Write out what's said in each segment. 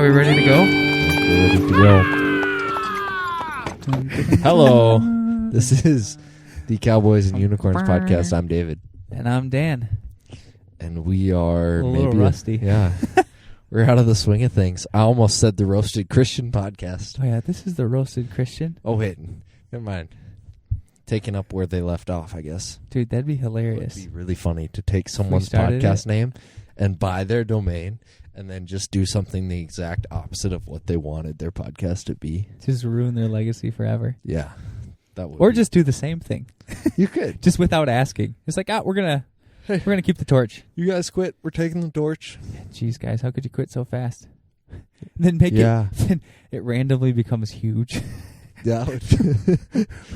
we ready to go? We're ready to go. Hello. This is the Cowboys and Unicorns podcast. I'm David. And I'm Dan. And we are A little rusty. Yeah. We're out of the swing of things. I almost said the Roasted Christian podcast. Oh, yeah. This is the Roasted Christian. Oh, wait. Never mind. Taking up where they left off, I guess. Dude, that'd be hilarious. It would be really funny to take someone's podcast name and buy their domain and then just do something the exact opposite of what they wanted their podcast to be. Just ruin their legacy forever. Yeah. That would or just do the same thing. You could. Just without asking. It's like, we're gonna keep the torch. You guys quit. We're taking the torch. Jeez, guys, how could you quit so fast? Then make it randomly becomes huge. Yeah.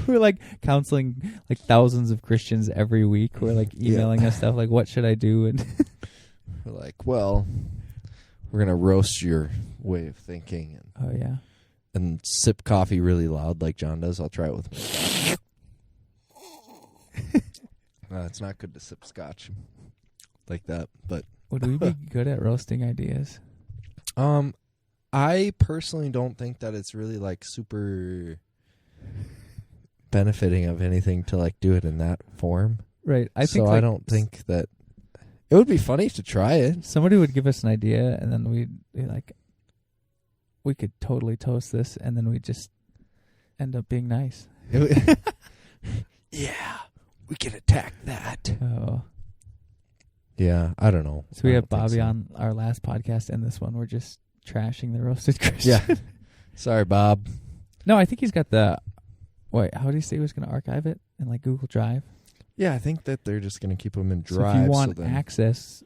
We're like counseling like thousands of Christians every week. We're like emailing us stuff like, what should I do? And we're like, well, we're going to roast your way of thinking. Oh, yeah. And sip coffee really loud like John does. I'll try it with me. It's not good to sip scotch like that, but would we be good at roasting ideas? I personally don't think that it's really like super benefiting of anything to like do it in that form. Right. I don't think that it would be funny to try it. Somebody would give us an idea and then we'd be like, we could totally toast this, and then we just end up being nice. Yeah, we can attack that. Oh. Yeah, I don't know. So we had Bobby on our last podcast, and this one we're just trashing the Roasted Christian. Yeah. Sorry, Bob. No, I think he's got the... Wait, how did he say he was going to archive it in like Google Drive? Yeah, I think that they're just going to keep them in Drive. So if you want access,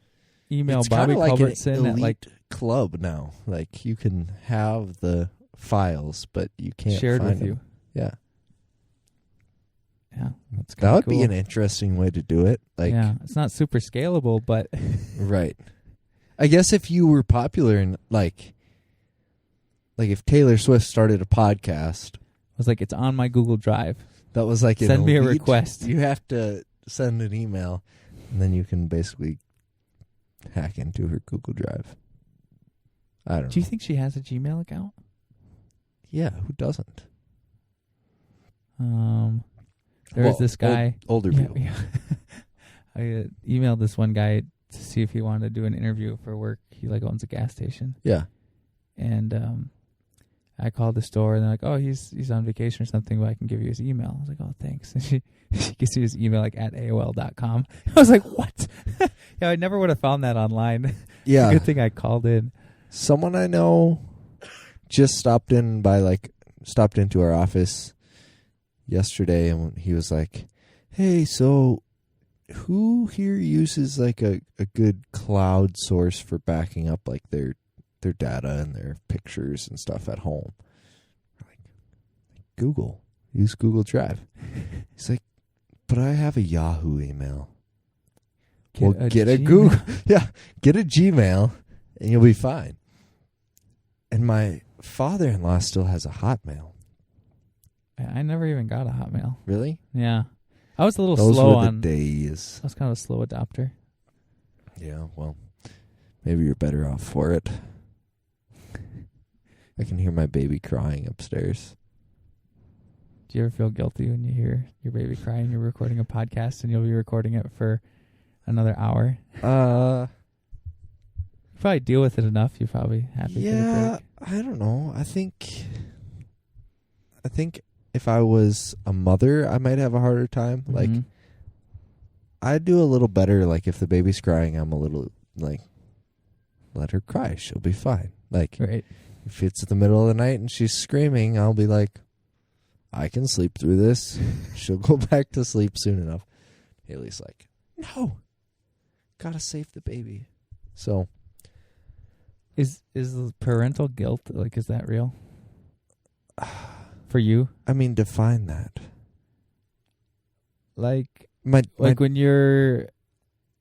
email Bobby like Culbertson at like club now. Like you can have the files, but you can't shared find with them. you. Yeah. Yeah, that's that would cool. be an interesting way to do it. Like, yeah, it's not super scalable, but right. I guess if you were popular and like if Taylor Swift started a podcast, I was like, it's on my Google Drive. That was like send me a request. You have to send an email, and then you can basically hack into her Google Drive. I don't know. Do you think she has a Gmail account? Yeah, who doesn't? There's this guy. Older people. Yeah. I emailed this one guy to see if he wanted to do an interview for work. He like owns a gas station. Yeah. And I called the store, and they're like, "Oh, he's on vacation or something, but I can give you his email." I was like, "Oh, thanks." And she gives me his email like at AOL.com. I was like, "What?" Yeah, I never would have found that online. Yeah. Good thing I called in. Someone I know just stopped into our office yesterday, and he was like, "Hey, so who here uses like a good cloud source for backing up like their data and their pictures and stuff at home?" We're like, Google. Use Google Drive. He's like, "But I have a Yahoo email." Get a Google. Yeah, get a Gmail, and you'll be fine. And my father-in-law still has a Hotmail. I never even got a Hotmail. Really? Yeah. I was a little Those slow were the on... days. I was kind of a slow adopter. Yeah, well, maybe you're better off for it. I can hear my baby crying upstairs. Do you ever feel guilty when you hear your baby crying? You're recording a podcast and you'll be recording it for another hour. You probably deal with it enough. You're probably happy. Yeah, I don't know. I think if I was a mother, I might have a harder time. Mm-hmm. Like, I'd do a little better. Like, if the baby's crying, I'm a little like, let her cry. She'll be fine. Like, right. If it's the middle of the night and she's screaming, I'll be like, I can sleep through this. She'll go back to sleep soon enough. Haley's like, no, gotta save the baby. So, is parental guilt, like, is that real for you? I mean, define that. Like when you're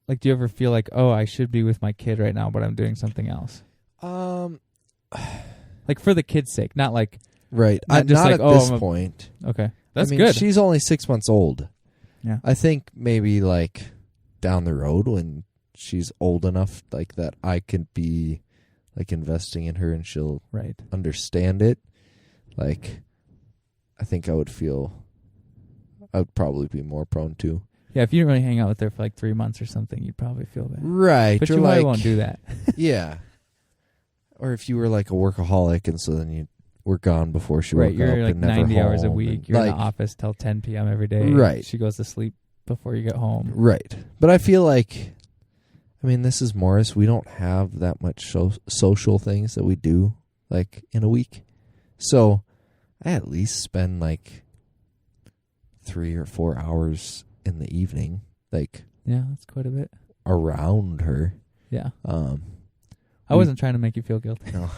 like, do you ever feel like, oh, I should be with my kid right now, but I'm doing something else? Like for the kid's sake, not like right. Not just not like, at this point. Okay, that's I mean, good. She's only 6 months old. Yeah, I think maybe like down the road when she's old enough, like that, I could be like investing in her and she'll Right. understand it, like I think I would probably be more prone to. Yeah, if you didn't really hang out with her for like 3 months or something, you'd probably feel bad. Right. But or you like, probably won't do that. Yeah. Or if you were like a workaholic and so then you were gone before she Right, woke you're up like and never 90 hours a home week. and, You're like, in the office till 10 p.m. every day. Right. She goes to sleep before you get home. Right. But I feel like, I mean, this is Morris. We don't have that much social things that we do, like, in a week. So I at least spend, like, 3 or 4 hours in the evening, like, Yeah, that's quite a bit. around her. Yeah. I wasn't trying to make you feel guilty. No.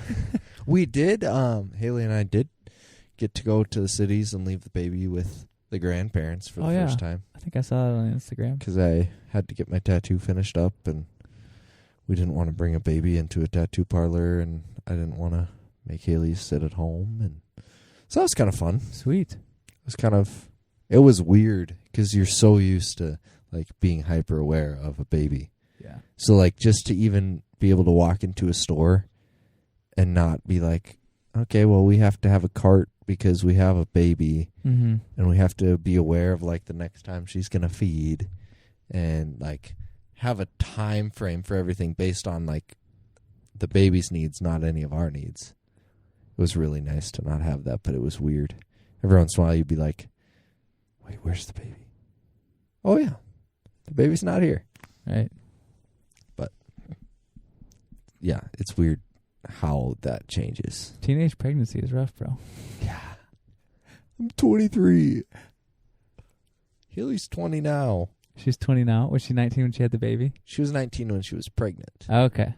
We did, Haley and I did get to go to the cities and leave the baby with the grandparents for the first time. I think I saw that on Instagram. Because I had to get my tattoo finished up, and we didn't want to bring a baby into a tattoo parlor, and I didn't want to make Haley sit at home. And so that was kind of fun. Sweet. It was weird because you're so used to like being hyper aware of a baby. Yeah. So like just to even be able to walk into a store and not be like, okay, well, we have to have a cart because we have a baby, Mm-hmm. and we have to be aware of like the next time she's going to feed, and like have a time frame for everything based on like the baby's needs, not any of our needs. It was really nice to not have that, but it was weird. Every once in a while you'd be like, wait, where's the baby? Oh yeah, the baby's not here. Right. But yeah, it's weird how that changes. Teenage pregnancy is rough, bro. Yeah. I'm 23. Haley's 20 now. She's 20 now. Was she 19 when she had the baby? She was 19 when she was pregnant. Okay.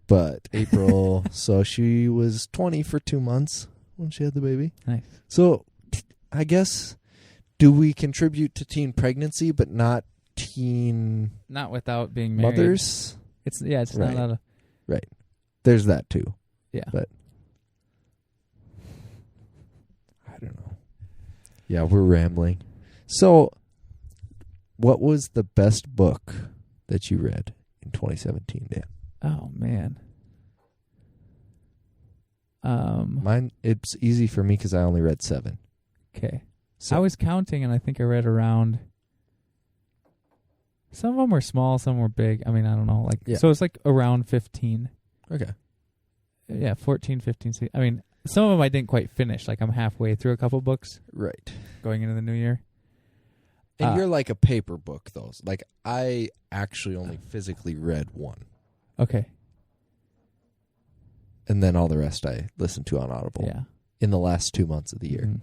But April, so she was 20 for 2 months when she had the baby. Nice. So I guess, do we contribute to teen pregnancy but not teen Not without being married. mothers? It's Right. not a... Right. There's that too. Yeah. But I don't know. Yeah, we're rambling. So what was the best book that you read in 2017, Dan? Oh, man. Mine, it's easy for me because I only read 7. Okay. So I was counting, and I think I read around... Some of them were small, some were big. I mean, I don't know. Yeah. So it's like around 15. okay. Yeah, 14, 15. I mean, some of them I didn't quite finish. Like, I'm halfway through a couple books Right. going into the new year. And you're like a paper book, though. Like, I actually only physically read 1. Okay. And then all the rest I listened to on Audible Yeah. in the last 2 months of the year. Mhm.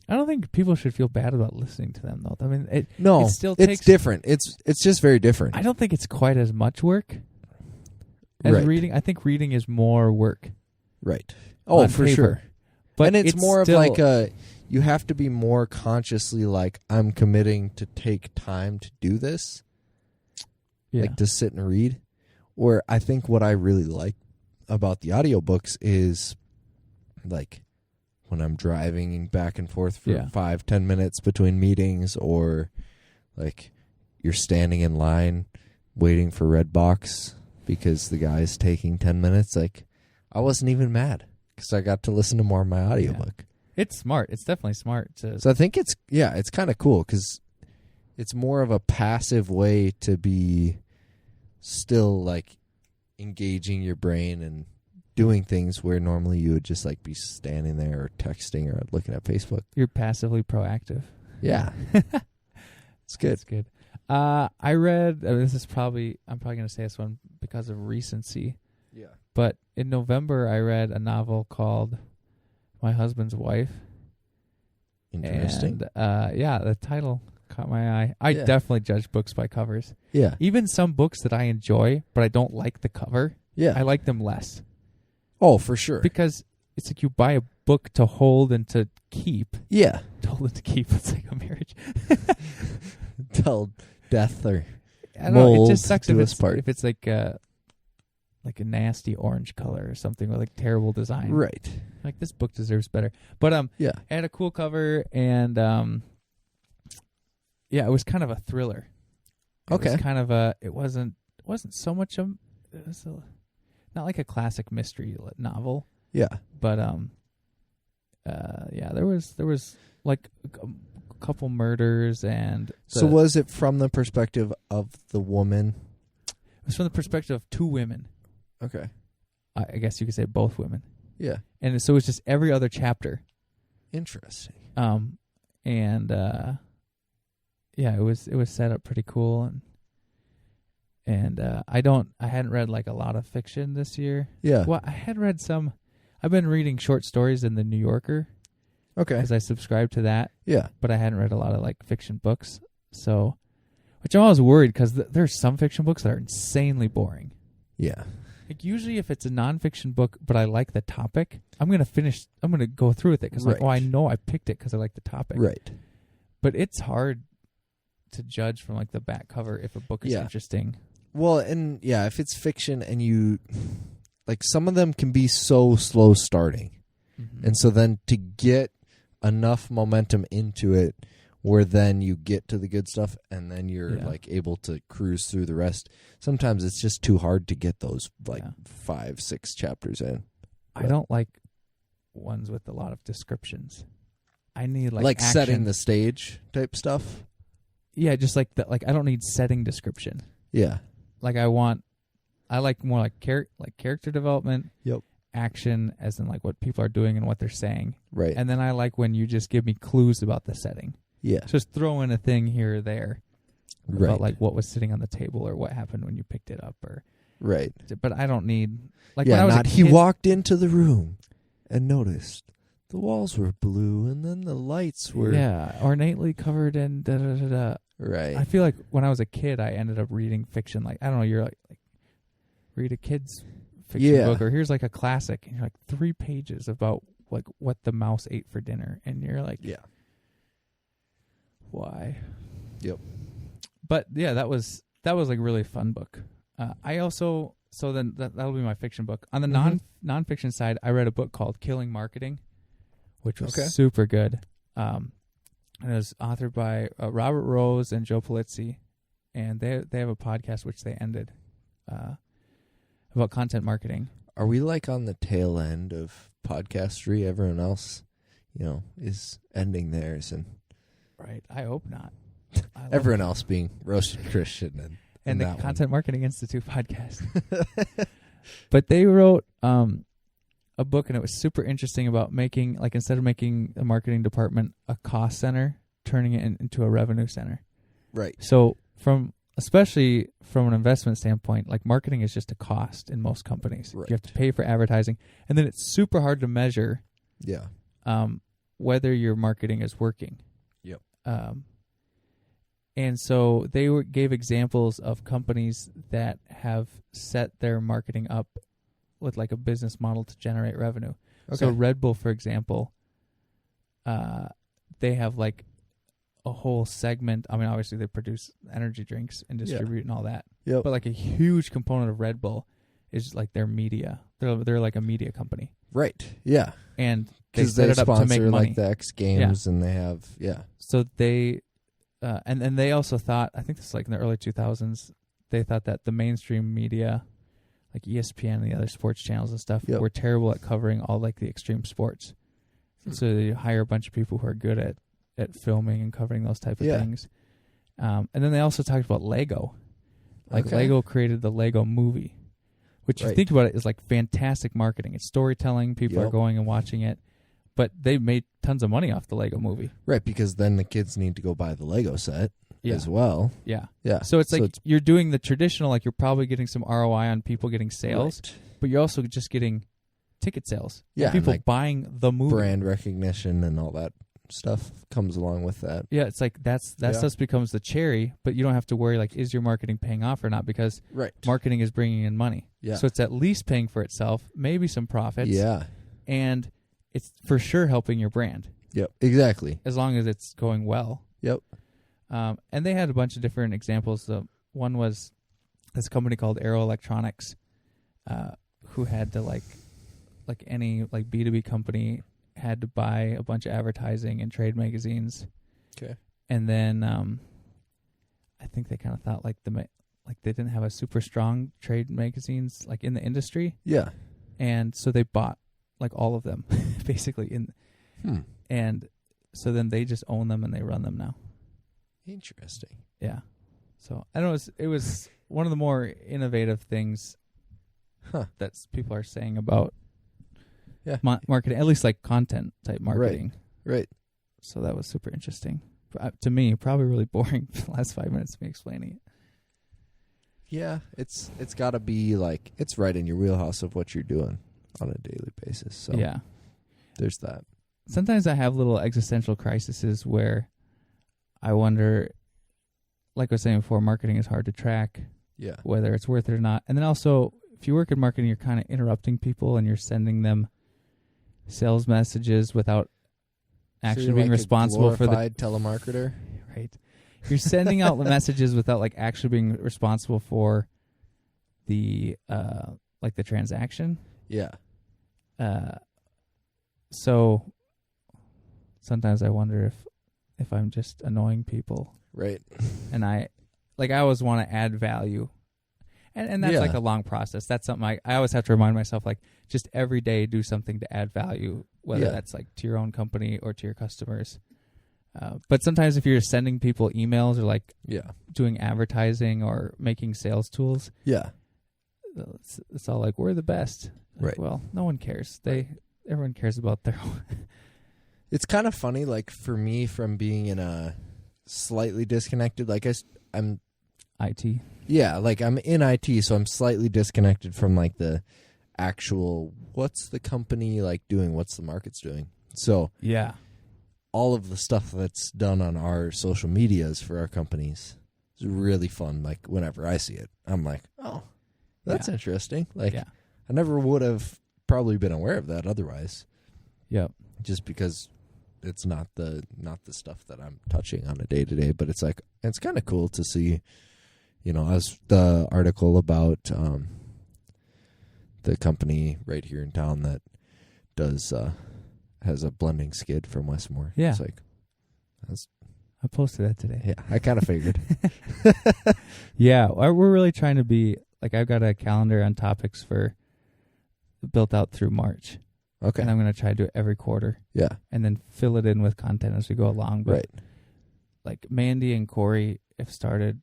I don't think people should feel bad about listening to them, though. I mean, it still it's takes... different. It's just very different. I don't think it's quite as much work as Right. reading. I think reading is more work. Right. Oh, on for paper. sure. But And it's more still, of like a, you have to be more consciously like, I'm committing to take time to do this, yeah. like to sit and read. Or I think what I really like about the audiobooks is like when I'm driving back and forth for 5-10 minutes between meetings, or like you're standing in line waiting for Redbox because the guy's taking 10 minutes. Like, I wasn't even mad because I got to listen to more of my audiobook. It's smart. It's definitely smart. So I think it's kind of cool because it's more of a passive way to be still like engaging your brain and doing things where normally you would just like be standing there or texting or looking at Facebook. You're passively proactive. Yeah. It's good. It's good. I read, I'm probably going to say this one because of recency, Yeah. but in November I read a novel called My Husband's Wife. Interesting. And, the title caught my eye. I Yeah. definitely judge books by covers. Yeah. Even some books that I enjoy, but I don't like the cover, Yeah. I like them less. Oh, for sure. Because it's like you buy a book to hold and to keep. Yeah. To hold and to keep. It's like a marriage. Till death or I don't know. It mold just sucks do if us part. it's like a nasty orange color or something with like terrible design. Right. Like, this book deserves better. But Yeah. it had a cool cover, and it was kind of a thriller. It Okay. was kind of it wasn't so much it was not like a classic mystery novel, Yeah. but yeah, there was like a couple murders and. So was it from the perspective of the woman? It was from the perspective of two women. Okay. I guess you could say both women. Yeah. And so it was just every other chapter. Interesting. And yeah, it was set up pretty cool, and I hadn't read like a lot of fiction this year. Yeah. Well, I had read some. I've been reading short stories in the New Yorker. Okay. Because I subscribe to that. Yeah. But I hadn't read a lot of like fiction books, so which I'm always worried because there's some fiction books that are insanely boring. Yeah. Like usually if it's a nonfiction book, but I like the topic, I'm going to go through with it because like, oh, I know I picked it because I like the topic. Right. But it's hard to judge from like the back cover if a book is interesting. Well, and yeah, if it's fiction and you, like some of them can be so slow starting. Mm-hmm. And so then to get enough momentum into it where then you get to the good stuff and then you're like able to cruise through the rest. Sometimes it's just too hard to get those like 5-6 chapters in. But I don't like ones with a lot of descriptions. I need like action. Setting the stage type stuff. Yeah, just like that. Like I don't need setting description. Yeah. Like I like more like character development. Yep. Action as in like what people are doing and what they're saying. Right. And then I like when you just give me clues about the setting. Yeah. Just throw in a thing here or there. Right. About like what was sitting on the table or what happened when you picked it up or. Right. But I don't need like when I was a kid, he walked into the room and noticed the walls were blue and then the lights were ornately covered in da da da da. Right. I feel like when I was a kid I ended up reading fiction like I don't know, you're like read a kid's fiction book or here's like a classic and you're like 3 pages about like what the mouse ate for dinner and you're like why? Yep. But yeah, that was like a really fun book. I also then that'll be my fiction book. On the nonfiction side, I read a book called Killing Marketing, which was super good. And it was authored by Robert Rose and Joe Polizzi, and they have a podcast which they ended about content marketing. Are we like on the tail end of podcastery? Everyone else, is ending theirs and. Right. I hope not. Everyone else being Roasted Christian and the Content Marketing Institute podcast. But they wrote a book, and it was super interesting about making, like, instead of making the marketing department a cost center, turning it into a revenue center. Right. So especially from an investment standpoint, like marketing is just a cost in most companies. Right. You have to pay for advertising, and then it's super hard to measure whether your marketing is working. Yep. And so they gave examples of companies that have set their marketing up with like a business model to generate revenue. Okay. So Red Bull, for example, they have like a whole segment. I mean, obviously they produce energy drinks and distribute and all that. Yep. But like a huge component of Red Bull is like their media. They're like a media company. Right. Yeah. And they set it up to make money. Like the X Games, and they have So they, and they also thought, I think this is like in the early 2000s, they thought that the mainstream media, like ESPN and the other sports channels and stuff, were terrible at covering all like the extreme sports. So they hire a bunch of people who are good at filming and covering those type of things. And then they also talked about Lego. Like Lego created the Lego movie, which you think about it is like fantastic marketing. It's storytelling. People are going and watching it. But they made tons of money off the Lego movie. Right, because then the kids need to go buy the Lego set as well. Yeah. Yeah. So it's like you're doing the traditional, like you're probably getting some ROI on people getting sales, but you're also just getting ticket sales. Yeah. People like buying the movie. Brand recognition and all that stuff comes along with that. Yeah, it's like that stuff becomes the cherry, but you don't have to worry like, is your marketing paying off or not? Because marketing is bringing in money. Yeah. So it's at least paying for itself, maybe some profits. Yeah. And it's for sure helping your brand. Yep, exactly. As long as it's going well. Yep. And they had a bunch of different examples. One was this company called Arrow Electronics, who had to like any like B2B company had to buy a bunch of advertising and trade magazines. Okay. And then I think they kind of thought like like they didn't have a super strong trade magazines like in the industry. Yeah. And so they bought like all of them basically and so then they just own them and they run them now. Interesting. Yeah. So I don't know, it was one of the more innovative things that people are saying about marketing, at least like content type marketing. Right. So that was super interesting. To me, probably really boring for the last 5 minutes of me explaining it. Yeah, it's got to be like, it's right in your wheelhouse of what you're doing on a daily basis. So yeah, there's that. Sometimes I have little existential crises where I wonder, like I was saying before, marketing is hard to track. Yeah. Whether it's worth it or not. And then also, if you work in marketing, you're kind of interrupting people and you're sending them sales messages without actually being like responsible for the telemarketer. Right. You're sending out the messages without like actually being responsible for the like the transaction. Yeah. So sometimes I wonder if I'm just annoying people. Right. And I always want to add value. And that's like a long process. That's something I always have to remind myself, like, just every day do something to add value, whether that's like to your own company or to your customers. But sometimes if you're sending people emails or like doing advertising or making sales tools, it's all like, we're the best. Like, well, no one cares. Everyone cares about their own. It's kind of funny, like for me, from being in a slightly disconnected, like I'm IT. Yeah, like I'm in IT, so I'm slightly disconnected from like the actual, what's the company like doing, what's the market's doing. So yeah, all of the stuff that's done on our social medias for our companies is really fun. Like whenever I see it, I'm like, oh, that's interesting. Like I never would have probably been aware of that otherwise. Yep. Just because it's not the stuff that I'm touching on a day to day, but it's like, it's kind of cool to see. You know, as the article about the company right here in town that does has a blending skid from Westmore. Yeah, it's like I posted that today. Yeah, I kind of figured. Yeah, we're really trying to be like, I've got a calendar on topics for built out through March. Okay, and I'm going to try to do it every quarter. Yeah, and then fill it in with content as we go along. But like Mandy and Corey have started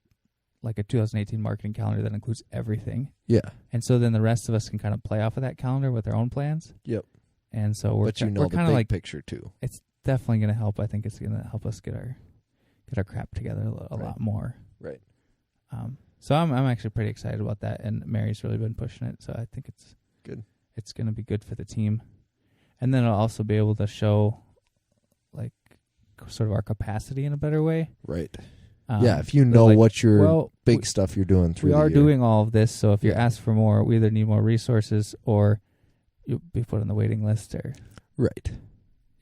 like a 2018 marketing calendar that includes everything. Yeah. And so then the rest of us can kind of play off of that calendar with our own plans. Yep. And so we're kind of like like picture too. It's definitely going to help. I think it's going to help us get our crap together a lot more. Right. So I'm actually pretty excited about that, and Mary's really been pushing it. So I think it's good. It's going to be good for the team, and then I'll also be able to show like sort of our capacity in a better way. Right. If you know like, what your big stuff you're doing through the year. We are doing all of this, so if you ask for more, we either need more resources or you'll be put on the waiting list. Or Right.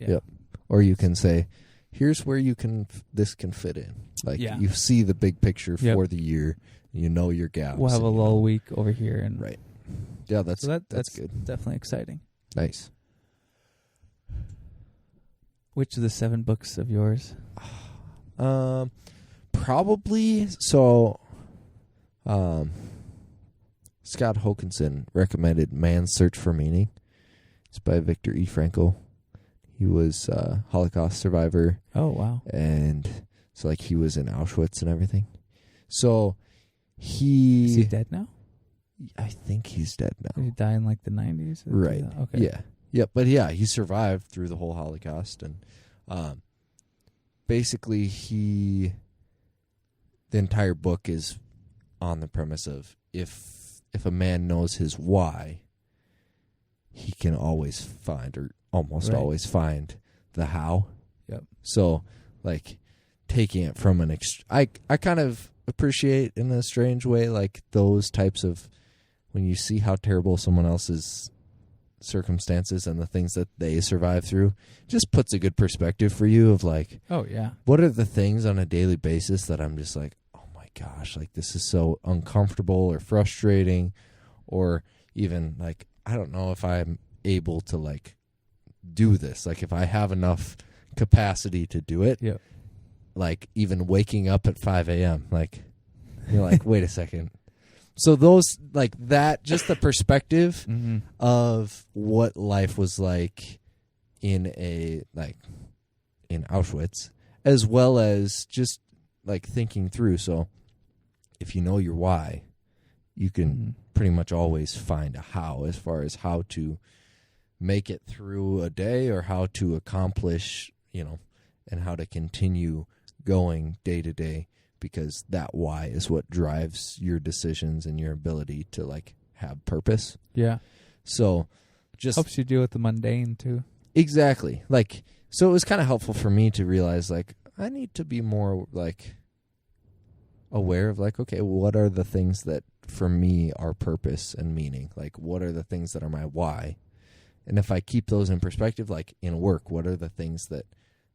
Yeah. Yep. Or you can say, here's where you can this can fit in. Like you see the big picture for the year, you know your gaps. We'll have a lull week over here. And right. Yeah, that's good. Definitely exciting. Nice. Which of the 7 books of yours? Probably so. Scott Hokinson recommended Man's Search for Meaning. It's by Viktor E. Frankl. He was a Holocaust survivor. Oh, wow. And so like he was in Auschwitz and everything. So Is he dead now? I think he's dead now. Did he die in like the 90s? Right. Okay. Yeah. Yep. But yeah, he survived through the whole Holocaust, and basically the entire book is on the premise of if a man knows his why, he can always find, or almost always find, the how. Yep. So like taking it from I kind of appreciate in a strange way like those types of, when you see how terrible someone else's circumstances and the things that they survive through, just puts a good perspective for you of like, oh yeah, what are the things on a daily basis that I'm just like, oh my gosh, like this is so uncomfortable or frustrating, or even like, I don't know if I'm able to like do this, like if I have enough capacity to do it. Yep. Like even waking up at 5 a.m. like You're like, wait a second. So those, like that, just the perspective of what life was like in Auschwitz, as well as just like thinking through. So if you know your why, you can pretty much always find a how, as far as how to make it through a day or how to accomplish, and how to continue going day to day, because that why is what drives your decisions and your ability to like have purpose. Yeah. So just helps you deal with the mundane too. Exactly. Like, so it was kind of helpful for me to realize like I need to be more like aware of like, okay, what are the things that for me are purpose and meaning? Like, what are the things that are my why? And if I keep those in perspective, like in work, what are the things that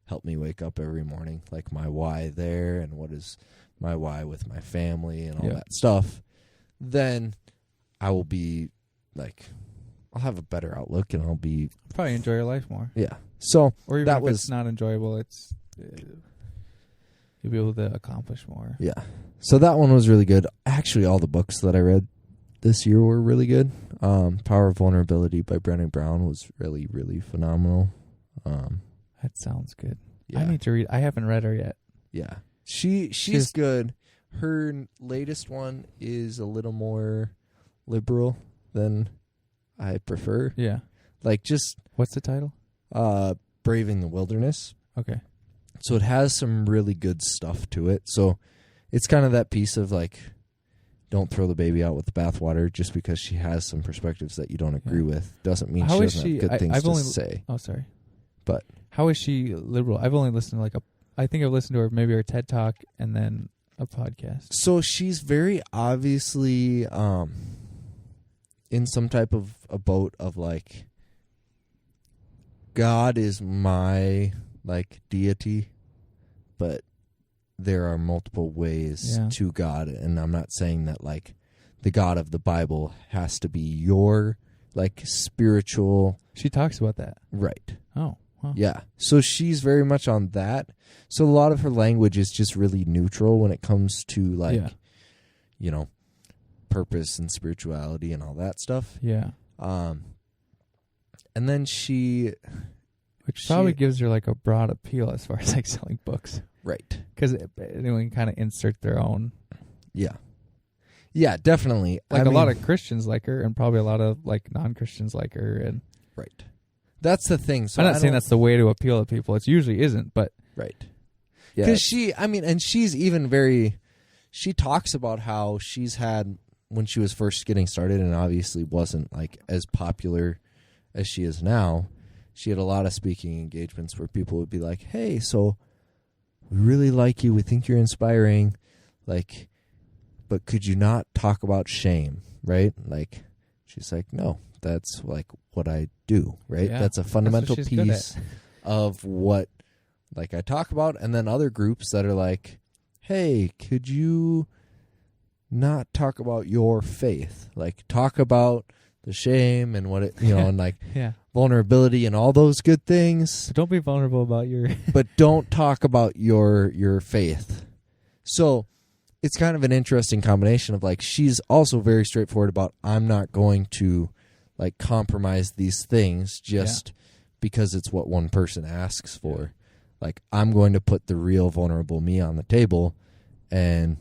help me wake up every morning? Like my why there, and what is my why with my family and all that stuff. Then I will be like, I'll have a better outlook, and I'll be probably enjoy your life more. Yeah. So or even that if it's not enjoyable, it's you'll be able to accomplish more. Yeah. So that one was really good. Actually, all the books that I read this year were really good. Power of Vulnerability by Brené Brown was really, really phenomenal. That sounds good. Yeah. I need to read. I haven't read her yet. Yeah. She's good. Her latest one is a little more liberal than I prefer. Yeah. Like just what's the title? Braving the Wilderness. Okay. So it has some really good stuff to it. So it's kind of that piece of like, don't throw the baby out with the bathwater. Just because she has some perspectives that you don't agree with doesn't mean she doesn't have good things to say. Oh, sorry. But how is she liberal? I've only listened to I think I've listened to her, maybe her TED Talk and then a podcast. So she's very obviously in some type of a boat of like, God is my like deity, but there are multiple ways to God, and I'm not saying that like the God of the Bible has to be your like spiritual. She talks about that. Right. Oh. Huh. Yeah. So she's very much on that. So a lot of her language is just really neutral when it comes to like, purpose and spirituality and all that stuff. Yeah. And then which probably gives her like a broad appeal as far as like selling books. Right. Because anyone can kind of insert their own. Yeah. Yeah, definitely. Like a lot of Christians like her, and probably a lot of like non-Christians like her. And right. That's the thing. So I'm not saying that's the way to appeal to people. It usually isn't, but. Right. Because she's even she talks about how she's had, when she was first getting started and obviously wasn't like as popular as she is now, she had a lot of speaking engagements where people would be like, hey, so we really like you. We think you're inspiring. Like, but could you not talk about shame? Right? Like, she's like, no, that's like what I do. Right? Yeah, that's a fundamental piece of what like I talk about. And then other groups that are like, hey, could you not talk about your faith? Like, talk about the shame and what it, and like vulnerability and all those good things. So don't be vulnerable about your but don't talk about your faith. So it's kind of an interesting combination of like, she's also very straightforward about, I'm not going to like compromise these things just because it's what one person asks for. Like, I'm going to put the real vulnerable me on the table, and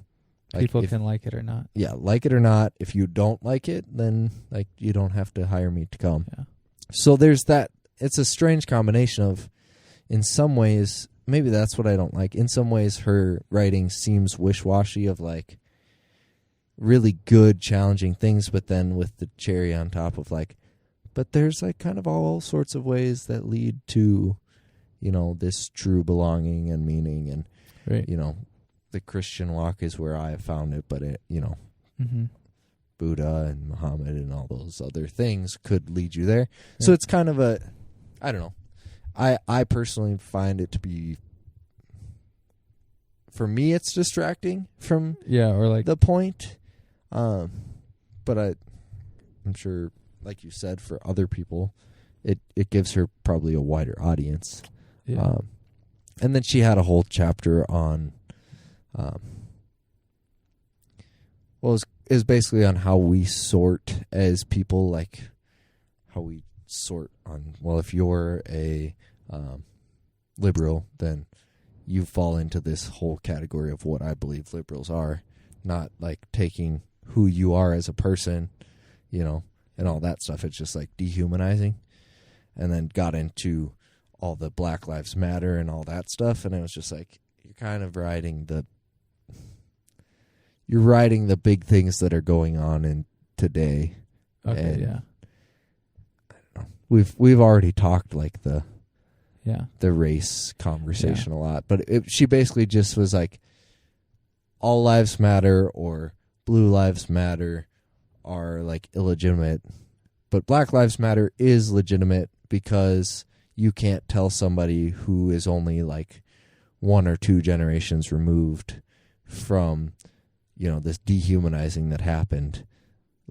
like, people can like it or not. Yeah, like it or not. If you don't like it, then like you don't have to hire me to come. Yeah. So there's that. It's a strange combination of, in some ways, maybe that's what I don't like. In some ways, her writing seems wish-washy of like really good, challenging things, but then with the cherry on top of like, but there's like kind of all sorts of ways that lead to, this true belonging and meaning, and the Christian walk is where I have found it, but it, Buddha and Muhammad and all those other things could lead you there. Yeah. So it's kind of I don't know. I personally find it to be, for me, it's distracting from or like the point. But I'm sure, like you said, for other people, it gives her probably a wider audience. Yeah. And then she had a whole chapter on Well, is basically on how we sort as people, like how we sort on, well, if you're a liberal, then you fall into this whole category of what I believe liberals are, not like taking who you are as a person, you know, and all that stuff. It's just like dehumanizing, and then got into all the Black Lives Matter and all that stuff, and it was just like, you're kind of riding the big things that are going on in today. Okay, and yeah. I don't know. We've already talked like the race conversation a lot, but she basically just was like, all lives matter or blue lives matter are like illegitimate, but Black Lives Matter is legitimate because you can't tell somebody who is only like 1 or 2 generations removed from, you know, this dehumanizing that happened,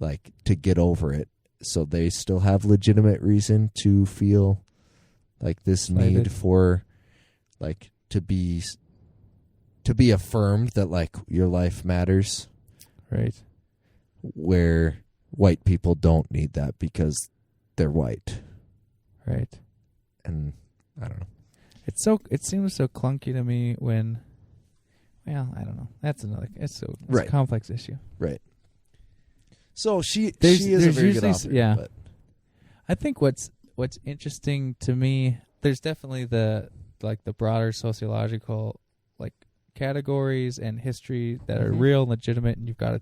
like, to get over it. So they still have legitimate reason to feel like this need for, like, to be affirmed that, like, your life matters. Right. Where white people don't need that because they're white. Right. And I don't know. It seems so clunky to me when, well, I don't know. That's another. It's a complex issue. Right. So she is a very good author. Yeah. But. I think what's interesting to me, there's definitely the broader sociological like categories and history that are real and legitimate, and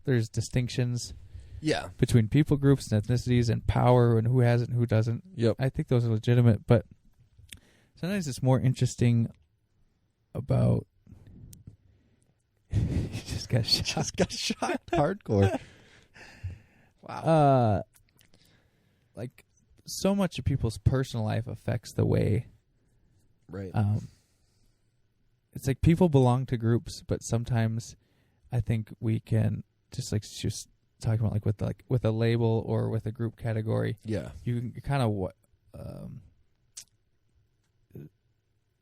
there's distinctions. Yeah. Between people groups and ethnicities and power and who has it and who doesn't. Yep. I think those are legitimate, but sometimes it's more interesting about. You just got shot. Hardcore. Wow. Like so much of people's personal life affects the way. Right. It's like people belong to groups, but sometimes I think we can just talking about with a label or with a group category. Yeah. You kind of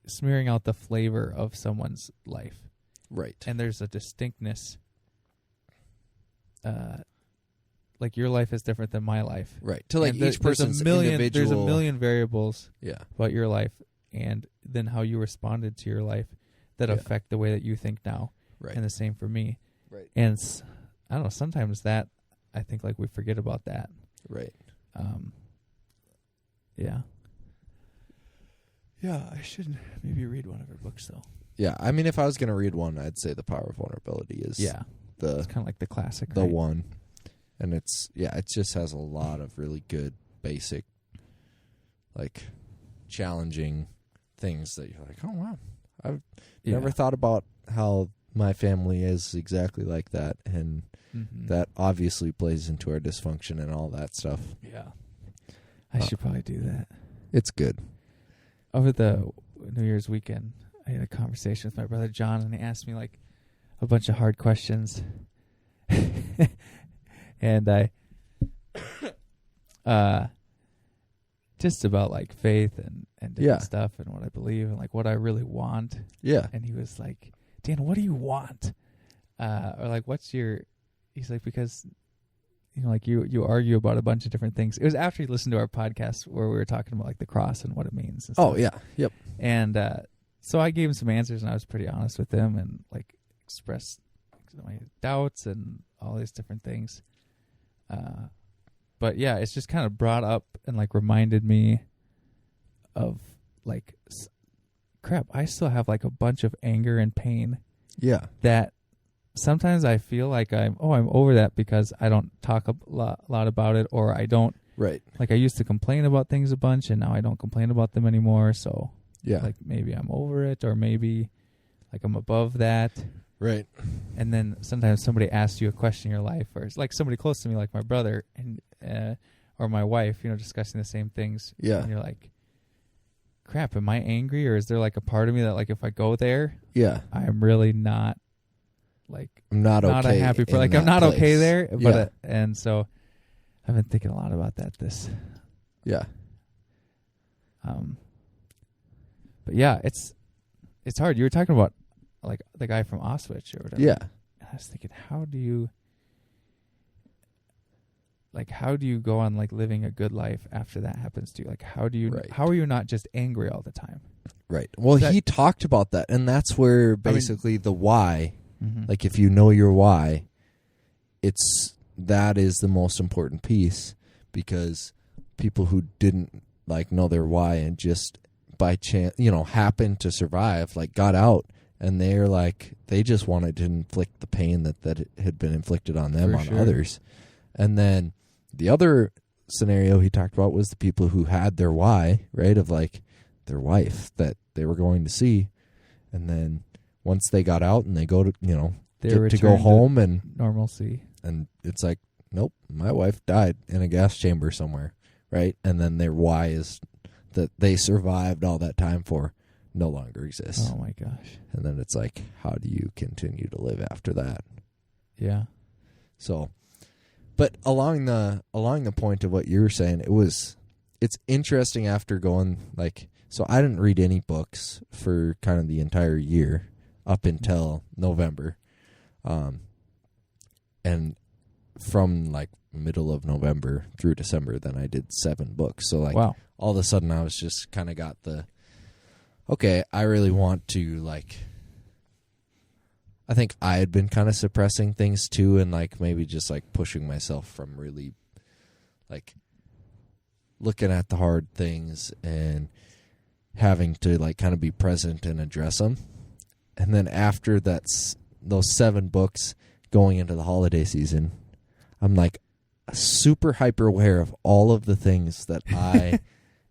smearing out the flavor of someone's life. Right. And there's a distinctness. Like your life is different than my life. Right. To like each person's individual. There's a million variables about your life and then how you responded to your life that affect the way that you think now. Right. And the same for me. Right. And I don't know, sometimes that I think like we forget about that. Right. Yeah. Yeah, I should maybe read one of her books though. Yeah, I mean, if I was going to read one, I'd say The Power of Vulnerability is it's kind of like the classic, the one. And it just has a lot of really good, basic, like, challenging things that you're like, oh, wow. I've never thought about how my family is exactly like that. And that obviously plays into our dysfunction and all that stuff. Yeah. I should probably do that. It's good. Over the New Year's weekend, I had a conversation with my brother John, and he asked me like a bunch of hard questions. And I just about like faith and different stuff and what I believe and like what I really want. Yeah. And he was like, Dan, what do you want? Or like, he's like, because, you know, like you argue about a bunch of different things. It was after he listened to our podcast where we were talking about like the cross and what it means. And stuff. Oh, yeah. Yep. And so I gave him some answers and I was pretty honest with him and like expressed my doubts and all these different things. But yeah, it's just kind of brought up and like reminded me of like, crap, I still have like a bunch of anger and pain. Yeah. That sometimes I feel like I'm over that because I don't talk a lot about it, or I don't. Right. Like I used to complain about things a bunch and now I don't complain about them anymore. So yeah, like maybe I'm over it, or maybe like I'm above that. Right. And then sometimes somebody asks you a question in your life, or it's like somebody close to me, like my brother and or my wife, you know, discussing the same things. Yeah. And you're like, crap, am I angry, or is there like a part of me that like if I go there, I'm really not like I'm not a happy person. Like I'm not place. Okay there. But and so I've been thinking a lot about that Yeah. But yeah, it's hard. You were talking about like the guy from Auschwitz or whatever. Yeah. I was thinking, how do you go on like living a good life after that happens to you? Like, how are you not just angry all the time? Right. Well, he talked about that, and that's where basically the why, like if you know your why, that is the most important piece, because people who didn't like know their why and just by chance, happened to survive, like got out, and they're like, they just wanted to inflict the pain that had been inflicted on them on others. And then the other scenario he talked about was the people who had their why, right, of like their wife that they were going to see, and then once they got out and they go to get to go home and normalcy, and it's like, nope, my wife died in a gas chamber somewhere, right? And then their why is that they survived all that time for no longer exists. Oh my gosh. And then it's like, how do you continue to live after that? Yeah. So, but along the point of what you were saying, it's interesting after going like, so I didn't read any books for kind of the entire year up until November. And from like middle of November through December, then I did 7 books. So like, wow. All of a sudden I was just kind of got okay, I really want to like, I think I had been kind of suppressing things too, and like maybe just like pushing myself from really like looking at the hard things and having to like kind of be present and address them. And then after those 7 books going into the holiday season, I'm like super hyper aware of all of the things that I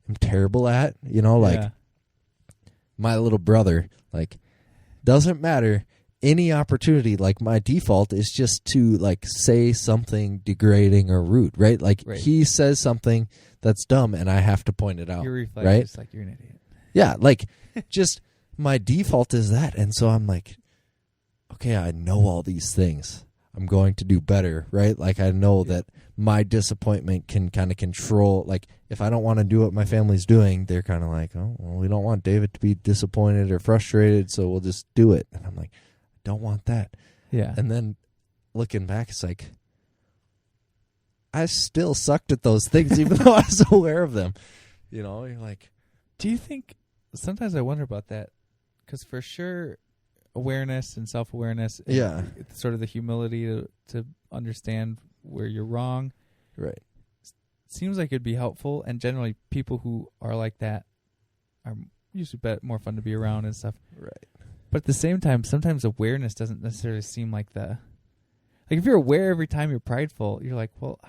am terrible at, like my little brother, like doesn't matter any opportunity, like my default is just to like say something degrading or rude, right? Like he says something that's dumb and I have to point it out. Your reflex right? is like, you're an idiot. Yeah, like just my default is that. And so I'm like, okay, I know all these things. I'm going to do better, right? Like I know that my disappointment can kind of control, like if I don't want to do what my family's doing, they're kind of like, oh, well, we don't want David to be disappointed or frustrated, so we'll just do it. And I'm like, I don't want that. Yeah. And then looking back, it's like, I still sucked at those things even though I was aware of them. You're like, do you think, sometimes I wonder about that, because for sure awareness and self-awareness, and sort of the humility to understand where you're wrong, right? Seems like it'd be helpful, and generally people who are like that are usually more fun to be around and stuff. Right. But at the same time, sometimes awareness doesn't necessarily seem like if you're aware every time you're prideful, you're like, well,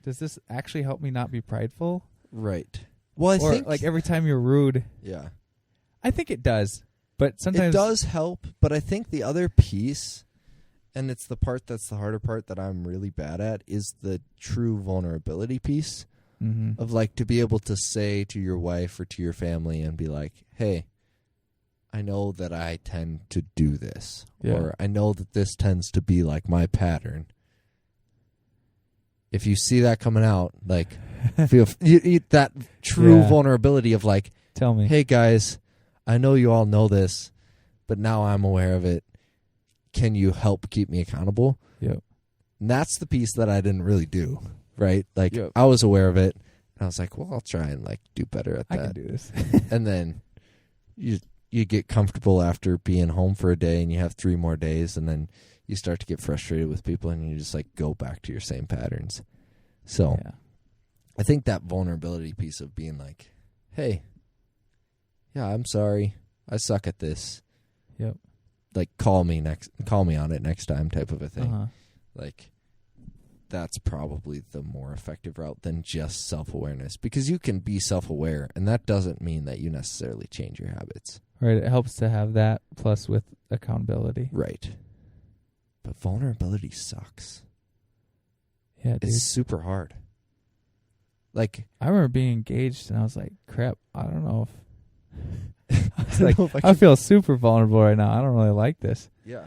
does this actually help me not be prideful? Right. Well, I think like every time you're rude. Yeah. I think it does. But sometimes it does help, but I think the other piece, and it's the part that's the harder part that I'm really bad at, is the true vulnerability piece of like to be able to say to your wife or to your family and be like, hey, I know that I tend to do this, or I know that this tends to be like my pattern. If you see that coming out, like feel that true vulnerability of like, tell me, hey guys, I know you all know this, but now I'm aware of it. Can you help keep me accountable? Yep. And that's the piece that I didn't really do, right? Like I was aware of it, and I was like, well, I'll try and like do better at that. I can do this. And then you get comfortable after being home for a day, and you have 3 more days, and then you start to get frustrated with people, and you just like go back to your same patterns. So I think that vulnerability piece of being like, hey, yeah, I'm sorry, I suck at this. Yep. Like call me on it next time type of a thing. Like that's probably the more effective route than just self-awareness, because you can be self-aware and that doesn't mean that you necessarily change your habits. Right. It helps to have that plus with accountability. Right. But vulnerability sucks. Yeah, dude. It's super hard. Like I remember being engaged and I was like, crap, I don't know if I feel super vulnerable right now. I don't really like this. Yeah.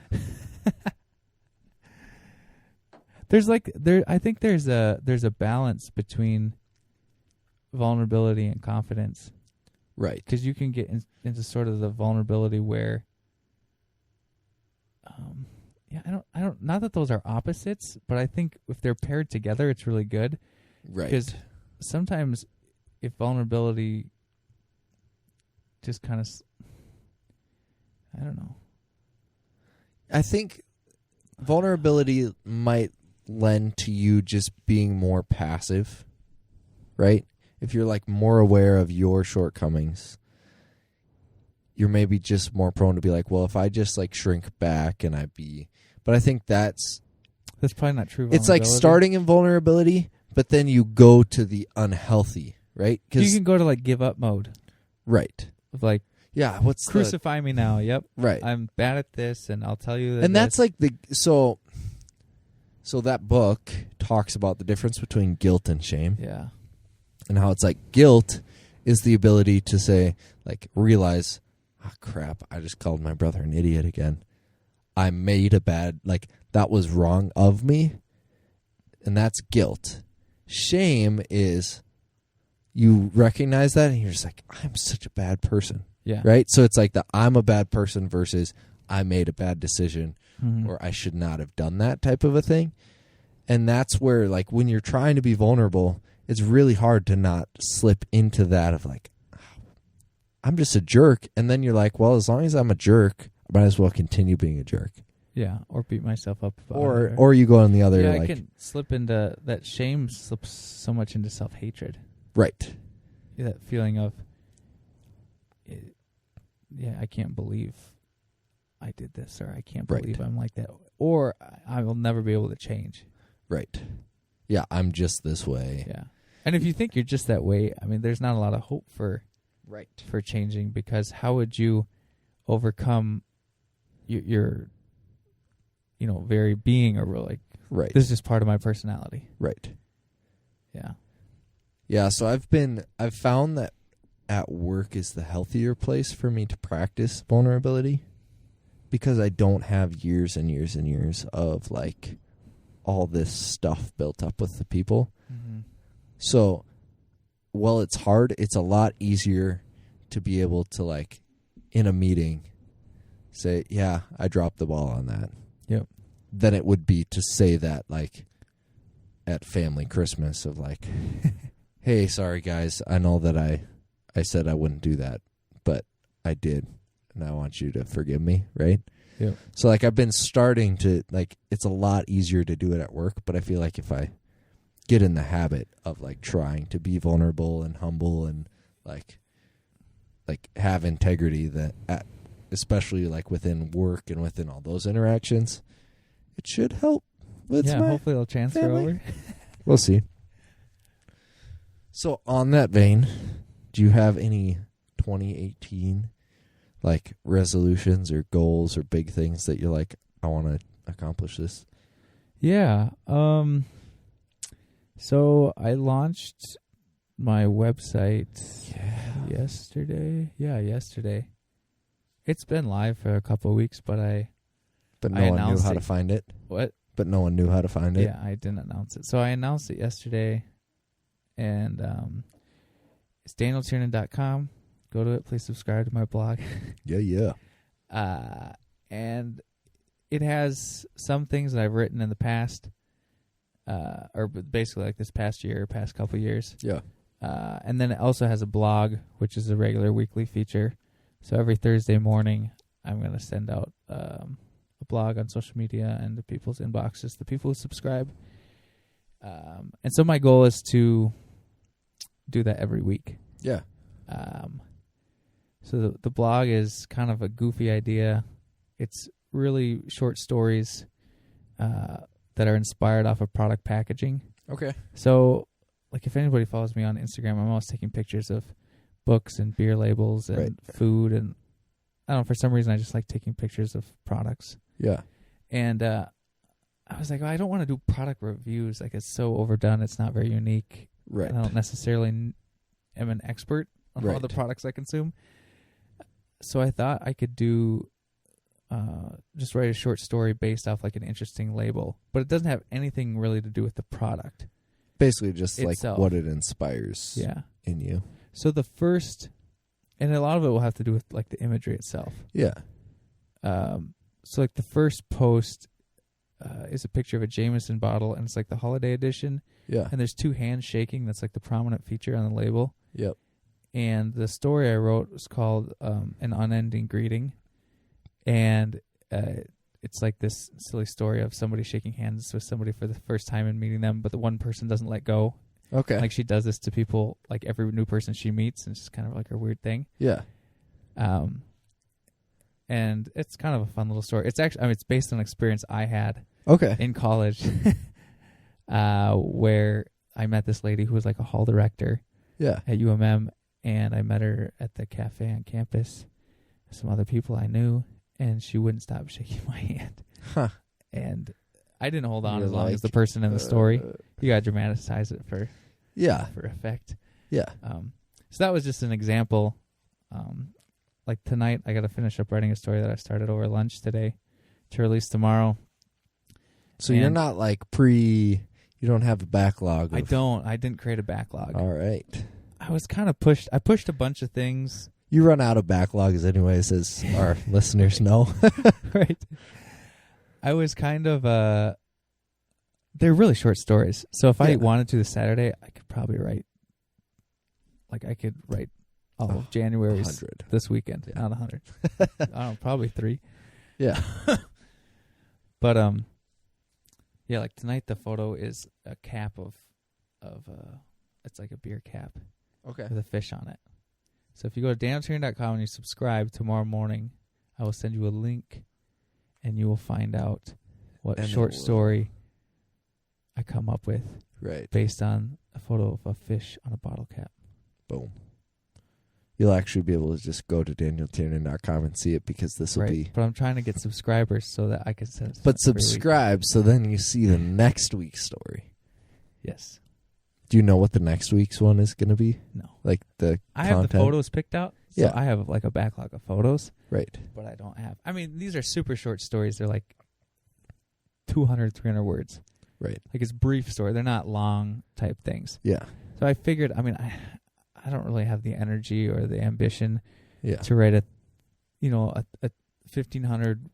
I think there's a balance between vulnerability and confidence. Right. Because you can get into sort of the vulnerability where I don't. Not that those are opposites, but I think if they're paired together, it's really good. Right. Because sometimes, if vulnerability just kind of, I don't know. I think vulnerability might lend to you just being more passive, right? If you're like more aware of your shortcomings, you're maybe just more prone to be like, well, if I just like shrink back and but I think that's probably not true. It's like starting in vulnerability, but then you go to the unhealthy, right? You can go to like give up mode. Right. Of like, yeah, crucify me now. Yep. Right. I'm bad at this, and I'll tell you that. And that's like so that book talks about the difference between guilt and shame. Yeah. And how it's like guilt is the ability to say, like, realize, oh crap, I just called my brother an idiot again. I made a bad, like, that was wrong of me. And that's guilt. Shame is you recognize that and you're just like, I'm such a bad person. Yeah. Right? So it's like the I'm a bad person versus I made a bad decision or I should not have done that type of a thing. And that's where, like, when you're trying to be vulnerable, it's really hard to not slip into that of like, I'm just a jerk. And then you're like, well, as long as I'm a jerk, I might as well continue being a jerk. Yeah, or beat myself up about it. Or you go on the other. Yeah, like, I can slip into that. Shame slips so much into self-hatred. Right. That feeling of, I can't believe I did this, or I can't believe I'm like that, or I will never be able to change. Right. Yeah, I'm just this way. Yeah. And if you think you're just that way, I mean, there's not a lot of hope for changing, because how would you overcome your very being, or like, this is just part of my personality. Right. Yeah. Yeah, so I've found that at work is the healthier place for me to practice vulnerability, because I don't have years and years and years of like all this stuff built up with the people. Mm-hmm. So, while it's hard, it's a lot easier to be able to, like, in a meeting, say, yeah, I dropped the ball on that. Yep. Than it would be to say that, like, at family Christmas of like, hey, sorry guys, I know that I said I wouldn't do that, but I did, and I want you to forgive me, right? Yep. So, like, I've been starting to, like, it's a lot easier to do it at work, but I feel like if I get in the habit of, like, trying to be vulnerable and humble and, like have integrity, that especially, like, within work and within all those interactions, it should help with hopefully it'll transfer family. over. We'll see. So, on that vein, do you have any 2018 like resolutions or goals or big things that you're like, I want to accomplish this? Yeah. So I launched my website yesterday. Yeah, yesterday. It's been live for a couple of weeks, but no one knew how to find it. What? But no one knew how to find it. Yeah, I didn't announce it. So I announced it yesterday, and it's DanielTiernan.com. Go to it. Please subscribe to my blog. Yeah. And it has some things that I've written in the past, or basically like this past year, past couple years. Yeah. And then it also has a blog, which is a regular weekly feature. So every Thursday morning, I'm going to send out a blog on social media and to people's inboxes, the people who subscribe. And so my goal is to do that every week. Yeah. So the blog is kind of a goofy idea. It's really short stories that are inspired off of product packaging. Okay. So, like, if anybody follows me on Instagram, I'm always taking pictures of books and beer labels and food. And I don't know, for some reason, I just like taking pictures of products. Yeah. And I was like, I don't want to do product reviews. Like, it's so overdone. It's not very unique. Right. And I don't necessarily am an expert on all the products I consume. So I thought I could do just write a short story based off like an interesting label, but it doesn't have anything really to do with the product. Basically just itself. Like what it inspires in you. So the first, and a lot of it will have to do with like the imagery itself. Yeah. So like the first post is a picture of a Jameson bottle, and it's like the holiday edition. Yeah. And there's two hands shaking. That's like the prominent feature on the label. Yep. And the story I wrote was called An Unending Greeting. And it's like this silly story of somebody shaking hands with somebody for the first time and meeting them, but the one person doesn't let go. Okay. Like she does this to people, like every new person she meets, and it's just kind of like her weird thing. Yeah. And it's kind of a fun little story. It's actually, it's based on an experience I had Okay. in college, where I met this lady who was like a hall director Yeah. at UMM, and I met her at the cafe on campus. Some other people I knew, and she wouldn't stop shaking my hand. Huh. And I didn't hold on You're as long like, as the person in the story. You gotta dramatize it for effect. Yeah. So that was just an example. Like tonight, I got to finish up writing a story that I started over lunch today to release tomorrow. So you're not like you don't have a backlog. I don't. I didn't create a backlog. All right. I was kind of pushed. I pushed a bunch of things. You run out of backlogs anyways, as our listeners know. Right. I was kind of they're really short stories. So if I wanted to this Saturday, I could probably write. Like I could write all of January's 100 this weekend. Yeah. Not 100. I don't know, probably 3. Yeah. But yeah, like tonight the photo is a cap of it's like a beer cap. Okay. With a fish on it. So if you go to danieltiernan.com and you subscribe tomorrow morning, I will send you a link and you will find out what short story I come up with. Right. Based on a photo of a fish on a bottle cap. Boom. You'll actually be able to just go to danieltiernan.com and see it because this will be. But I'm trying to get subscribers so that I can send it. But subscribe so then you see the next week's story. Yes. Do you know what the next week's one is going to be? No. Like the I content? have the photos picked out. So Yeah. I have like a backlog of photos. Right. But I don't have. I mean, these are super short stories. They're like 200, 300 words. Right. Like it's brief story. They're not long type things. Yeah. So I figured, I don't really have the energy or the ambition to write a 1,500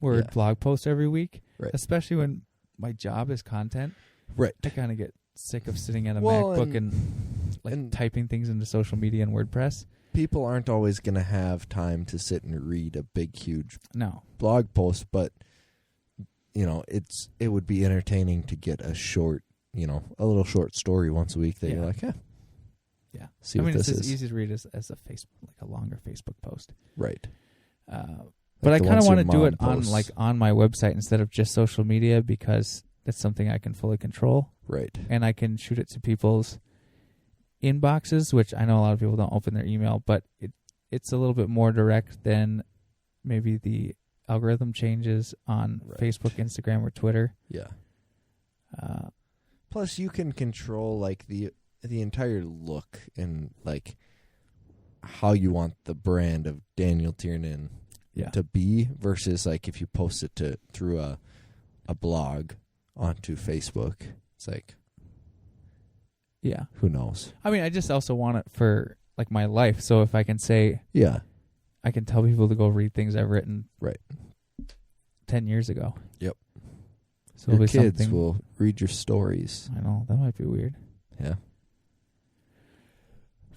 word blog post every week. Right. Especially when my job is content. Right. I kind of get sick of sitting at a MacBook and typing things into social media and WordPress. People aren't always going to have time to sit and read a big, huge blog post, but it would be entertaining to get a short, a little short story once a week that you're like, yeah. See what this is. It's as easy to read as a Facebook, like a longer Facebook post. Right. But I kind of want to do it on my website instead of just social media because that's something I can fully control. Right. And I can shoot it to people's inboxes, which I know a lot of people don't open their email, but it's a little bit more direct than maybe the algorithm changes on Facebook, Instagram, or Twitter. Yeah. Plus, you can control like the entire look and like how you want the brand of Daniel Tiernan to be versus like if you post it through a blog onto Facebook. It's like, who knows? I mean, I just also want it for like my life. So if I can say, I can tell people to go read things I've written 10 years ago. Yep. So your kids will read your stories. I know, that might be weird. Yeah.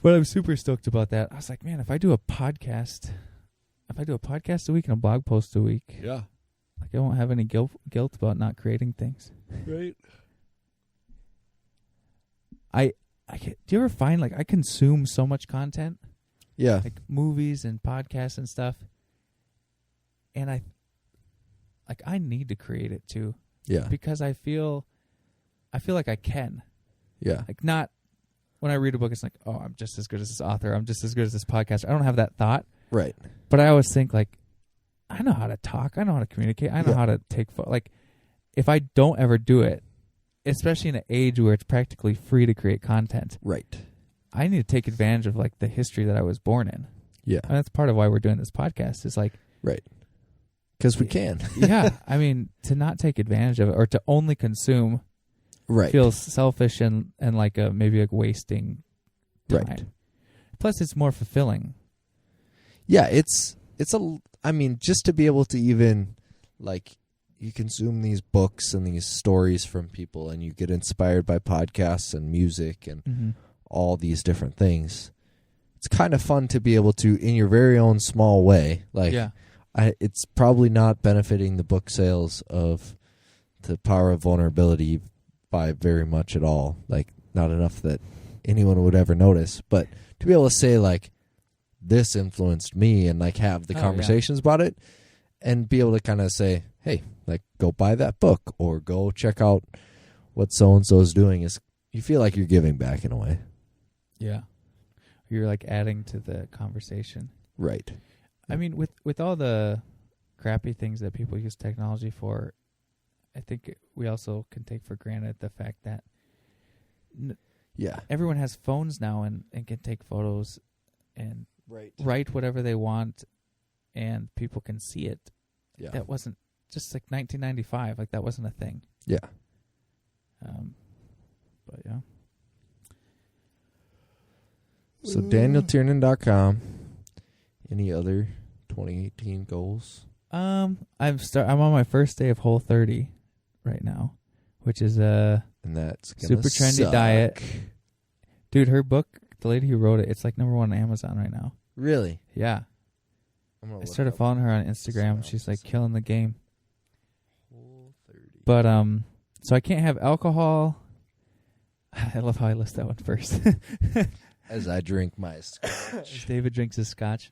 But I'm super stoked about that. I was like, man, if I do a podcast a week and a blog post a week, like I won't have any guilt about not creating things. Right. Do you ever find like I consume so much content? Yeah. Like movies and podcasts and stuff. And I need to create it too. Yeah. Because I feel like I can. Yeah. Like not when I read a book, it's like, oh, I'm just as good as this author. I'm just as good as this podcaster. I don't have that thought. Right. But I always think like, I know how to talk. I know how to communicate. I know how to take like, if I don't ever do it, especially in an age where it's practically free to create content. Right. I need to take advantage of like the history that I was born in. Yeah. And that's part of why we're doing this podcast is like. Right. Because we can. Yeah. I mean, to not take advantage of it or to only consume feels selfish and like maybe like wasting time. Right. Plus it's more fulfilling. Yeah, I mean, just to be able to even like you consume these books and these stories from people, and you get inspired by podcasts and music and all these different things. It's kind of fun to be able to, in your very own small way, like, it's probably not benefiting the book sales of The Power of Vulnerability by very much at all. Like, not enough that anyone would ever notice. But to be able to say, like, this influenced me, and, like, have the conversations about it, and be able to kind of say, hey, like, go buy that book, or go check out what so-and-so's doing, is you feel like you're giving back in a way. Yeah. You're, like, adding to the conversation. Right. I mean, with all the crappy things that people use technology for, I think we also can take for granted the fact that everyone has phones now and can take photos and write whatever they want, and people can see it. Yeah. That wasn't just like 1995. Like, that wasn't a thing. Yeah. But yeah. So DanielTiernan.com. Any other 2018 goals? I'm on my first day of Whole30 right now, which is a and that's super trendy diet. Dude, her book, the lady who wrote it, it's like #1 on Amazon right now. Really? Yeah. I started following her on Instagram. She's like killing the game. Whole30. But so I can't have alcohol. I love how I list that one first. As I drink my scotch. David drinks his scotch.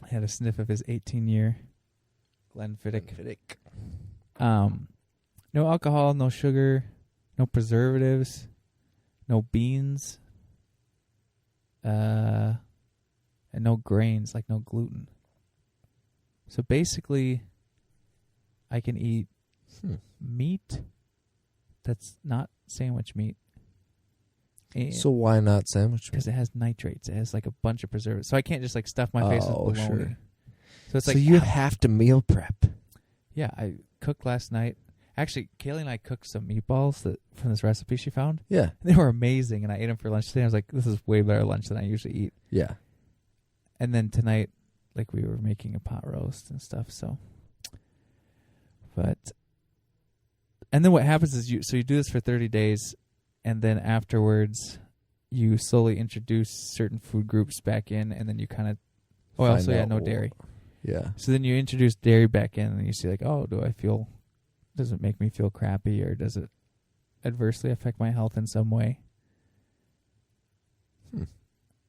I had a sniff of his 18-year Glenfiddich. No alcohol, no sugar, no preservatives, no beans, and no grains, like no gluten. So basically, I can eat meat that's not sandwich meat. So why not sandwich meat? Because it has nitrates. It has like a bunch of preservatives. So I can't just like stuff my face with bologna. Sure. So it's so like you have to meal prep. Yeah, I cooked last night. Actually, Kaylee and I cooked some meatballs from this recipe she found. Yeah. They were amazing, and I ate them for lunch today. I was like, this is way better lunch than I usually eat. Yeah. And then tonight, like, we were making a pot roast and stuff, so. And then what happens is you do this for 30 days, and then afterwards, you slowly introduce certain food groups back in, and then you kind of, no dairy. Yeah. So then you introduce dairy back in, and you see like, does it make me feel crappy, or does it adversely affect my health in some way?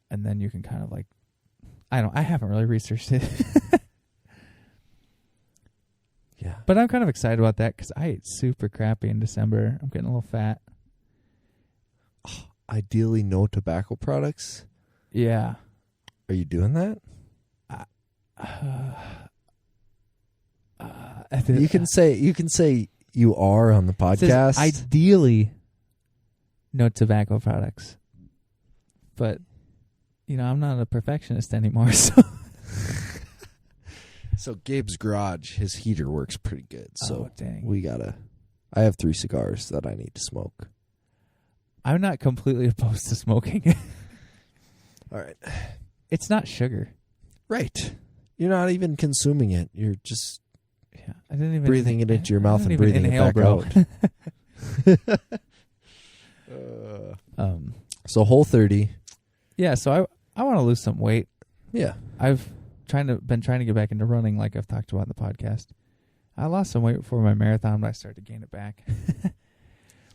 And then you can kind of like, I haven't really researched it. Yeah. But I'm kind of excited about that because I ate super crappy in December. I'm getting a little fat. Ideally, no tobacco products. Yeah. Are you doing that? You can say you are on the podcast. Ideally, no tobacco products. But I'm not a perfectionist anymore, so. So Gabe's garage, his heater works pretty good. So dang. I have 3 cigars that I need to smoke. I'm not completely opposed to smoking. All right. It's not sugar. Right. You're not even consuming it. You're just I didn't even breathing it into your mouth and breathing it back out. So Whole30. Yeah, so I want to lose some weight. Yeah. I've been trying to get back into running, like I've talked about in the podcast. I lost some weight before my marathon, but I started to gain it back.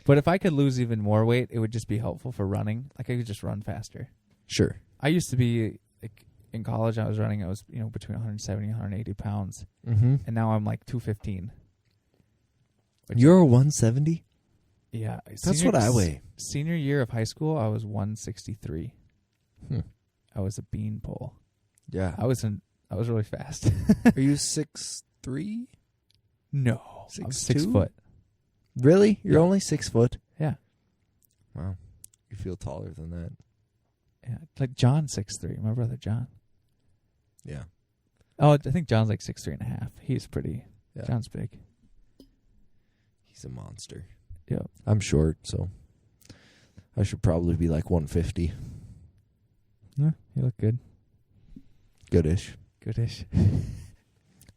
But if I could lose even more weight, it would just be helpful for running. Like, I could just run faster. Sure. I used to be, like, in college, I was between 170 and 180 pounds. Mm-hmm. And now I'm like 215. You're 170? Yeah. That's what I weigh. Senior year of high school, I was 163. I was a beanpole. Yeah. I was really fast. Are you 6'3"? No. I'm 6 foot. Really? You're only 6 foot? Yeah. Wow. You feel taller than that. Yeah. Like John's 6'3", my brother John. Yeah. Oh, I think John's like 6'3.5". He's pretty. Yeah. John's big. He's a monster. Yeah. I'm short, so I should probably be like 150. Yeah, you look good. Goodish. Goodish.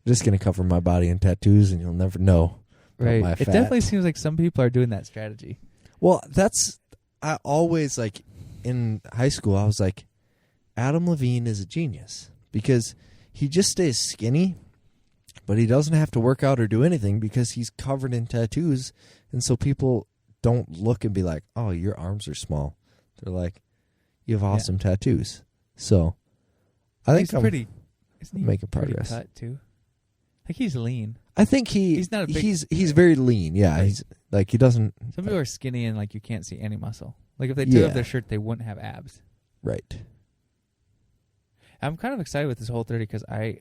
Just going to cover my body in tattoos, and you'll never know. Right. my It fat. definitely seems like some people are doing that strategy. Well, I always, like, in high school, I was like, Adam Levine is a genius because he just stays skinny, but he doesn't have to work out or do anything because he's covered in tattoos. And so people don't look and be like, oh, your arms are small. They're like, you have awesome tattoos. So I think He's pretty. Isn't he making pretty progress. cut too? Like he's lean. I think He's not a big- he's very lean. Yeah, Right. he's like he doesn't. Some people are skinny and like you can't see any muscle. Like if they took Yeah. off their shirt, they wouldn't have abs. Right. I'm kind of excited with this whole 30 because I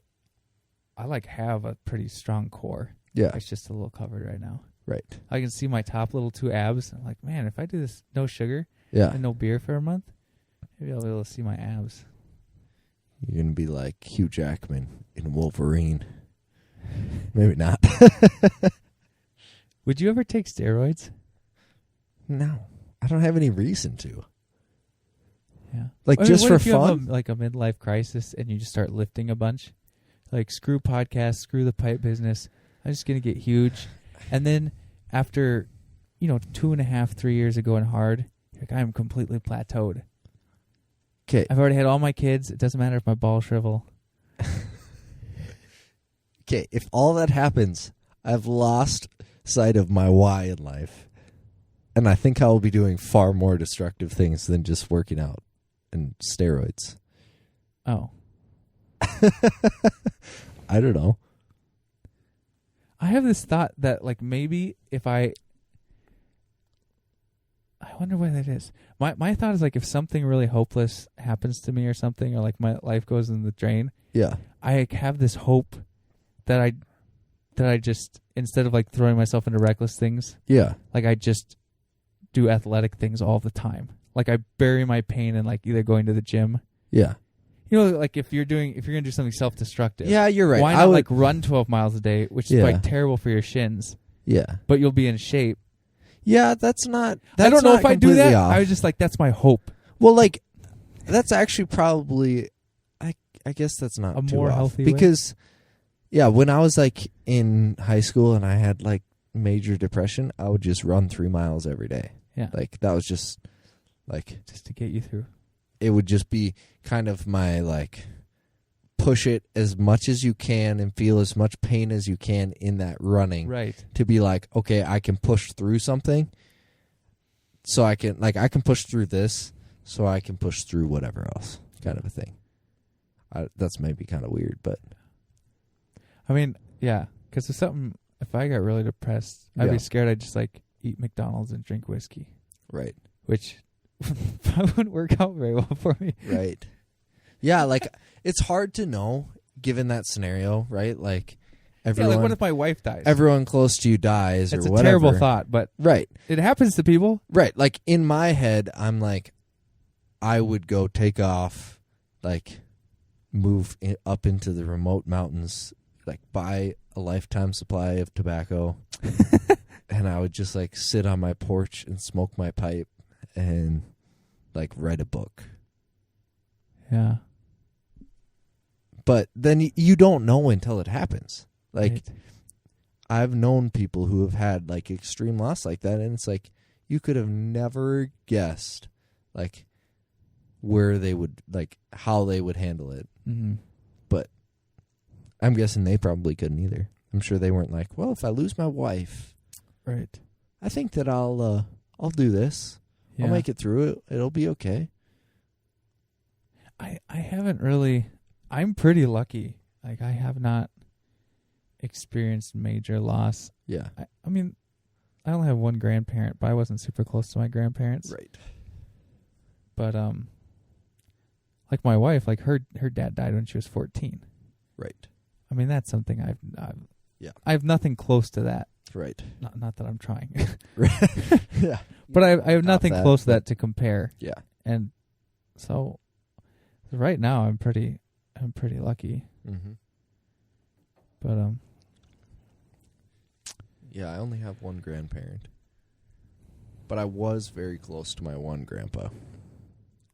like have a pretty strong core. Yeah. It's just a little covered right now. Right. I can see my top little 2 abs. I'm like, man, if I do this no sugar Yeah. and no beer for a month, maybe I'll be able to see my abs. You're gonna be like Hugh Jackman in Wolverine. Maybe not. Would you ever take steroids? No, I don't have any reason to. Yeah. Like, I mean, just what for if you have fun? like a midlife crisis and you just start lifting a bunch? Like, screw podcasts, screw the pipe business. I'm just going to get huge. And then after, 2.5, 3 years of going hard, you're like, I'm completely plateaued. Okay. I've already had all my kids. It doesn't matter if my balls shrivel. Okay. If all that happens, I've lost sight of my why in life, and I think I will be doing far more destructive things than just working out and steroids. Oh. I don't know. I have this thought that, like, maybe if I wonder what that is. My thought is, like, if something really hopeless happens to me or something, or, like, my life goes in the drain, Yeah. I have this hope that I just, instead of, like, throwing myself into reckless things, Yeah. like, I just do athletic things all the time. Like, I bury my pain in, like, either going to the gym. Yeah. Like, if you're going to do something self-destructive. Yeah, you're right. Why not, like, run 12 miles a day, which is, like, terrible for your shins, Yeah. but you'll be in shape. Yeah, that's not. I don't know if I do that. Off. I was just like, that's my hope. Well, like, that's actually probably. I guess that's not A too more off. healthy way? Because, yeah, when I was like in high school and I had like major depression, I would just run 3 miles every day. Yeah. Like that was just like Just to get you through. it would just be kind of my like push it as much as you can and feel as much pain as you can in that running. Right. To be like, okay, I can push through something. So I can push through this, so I can push through whatever else, kind of a thing. That's maybe kind of weird, but I mean, yeah, because if I got really depressed, I'd Yeah. be scared I'd just, like, eat McDonald's and drink whiskey, right, which probably wouldn't work out very well for me. right, yeah. Like it's hard to know given that scenario, right? Like everyone, Like, what if my wife dies? everyone close to you dies, It's or a whatever. terrible thought, but Right, it happens to people. right. Like in my head, I'm like, I would go take off, like move up into the remote mountains, like buy a lifetime supply of tobacco, and I would just like sit on my porch and smoke my pipe and like write a book. Yeah. But then you don't know until it happens. Like Right. I've known people who have had like extreme loss like that, and it's like you could have never guessed like where they would like how they would handle it. Mm-hmm. But I'm guessing they probably couldn't either. I'm sure they weren't like, well, if I lose my wife, Right. I think that I'll do this. Yeah. I'll make it through it. It'll be okay. I haven't really. I'm pretty lucky. Like, I have not experienced major loss. Yeah. I mean, I only have one grandparent, but I wasn't super close to my grandparents. Right. But like my wife, like her dad died when she was 14. Right. I mean, that's something I've Yeah. I have nothing close to that. Right. Not that I'm trying, Right. Yeah. but I have nothing that, close to but- that to compare. Yeah. And so right now I'm pretty lucky. Mm-hmm. But Yeah, I only have one grandparent. But I was very close to my one grandpa.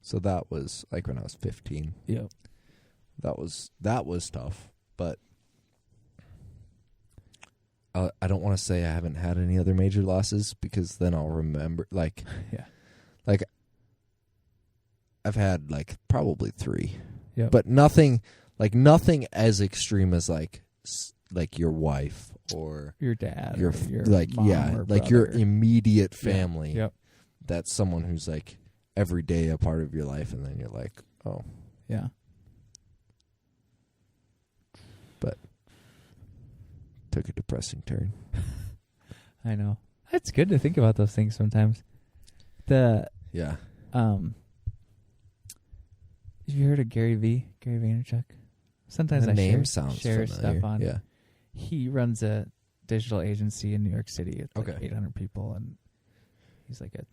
So that was like when I was 15. yeah. That was tough, but I don't want to say I haven't had any other major losses because then I'll remember. Like, Yeah. like I've had like probably 3, Yep. but nothing as extreme as like your wife or your dad, your or your like mom yeah, or like your brother. immediate family. Yep. That's someone who's like every day a part of your life, and then you're like, oh, Yeah. but took a depressing turn. I know. It's good to think about those things sometimes. The Yeah. have you heard of Gary Vaynerchuk? Sometimes The I name share sounds familiar. Stuff on. Yeah. He runs a digital agency in New York City. It's like Okay. 800 people, and he's like a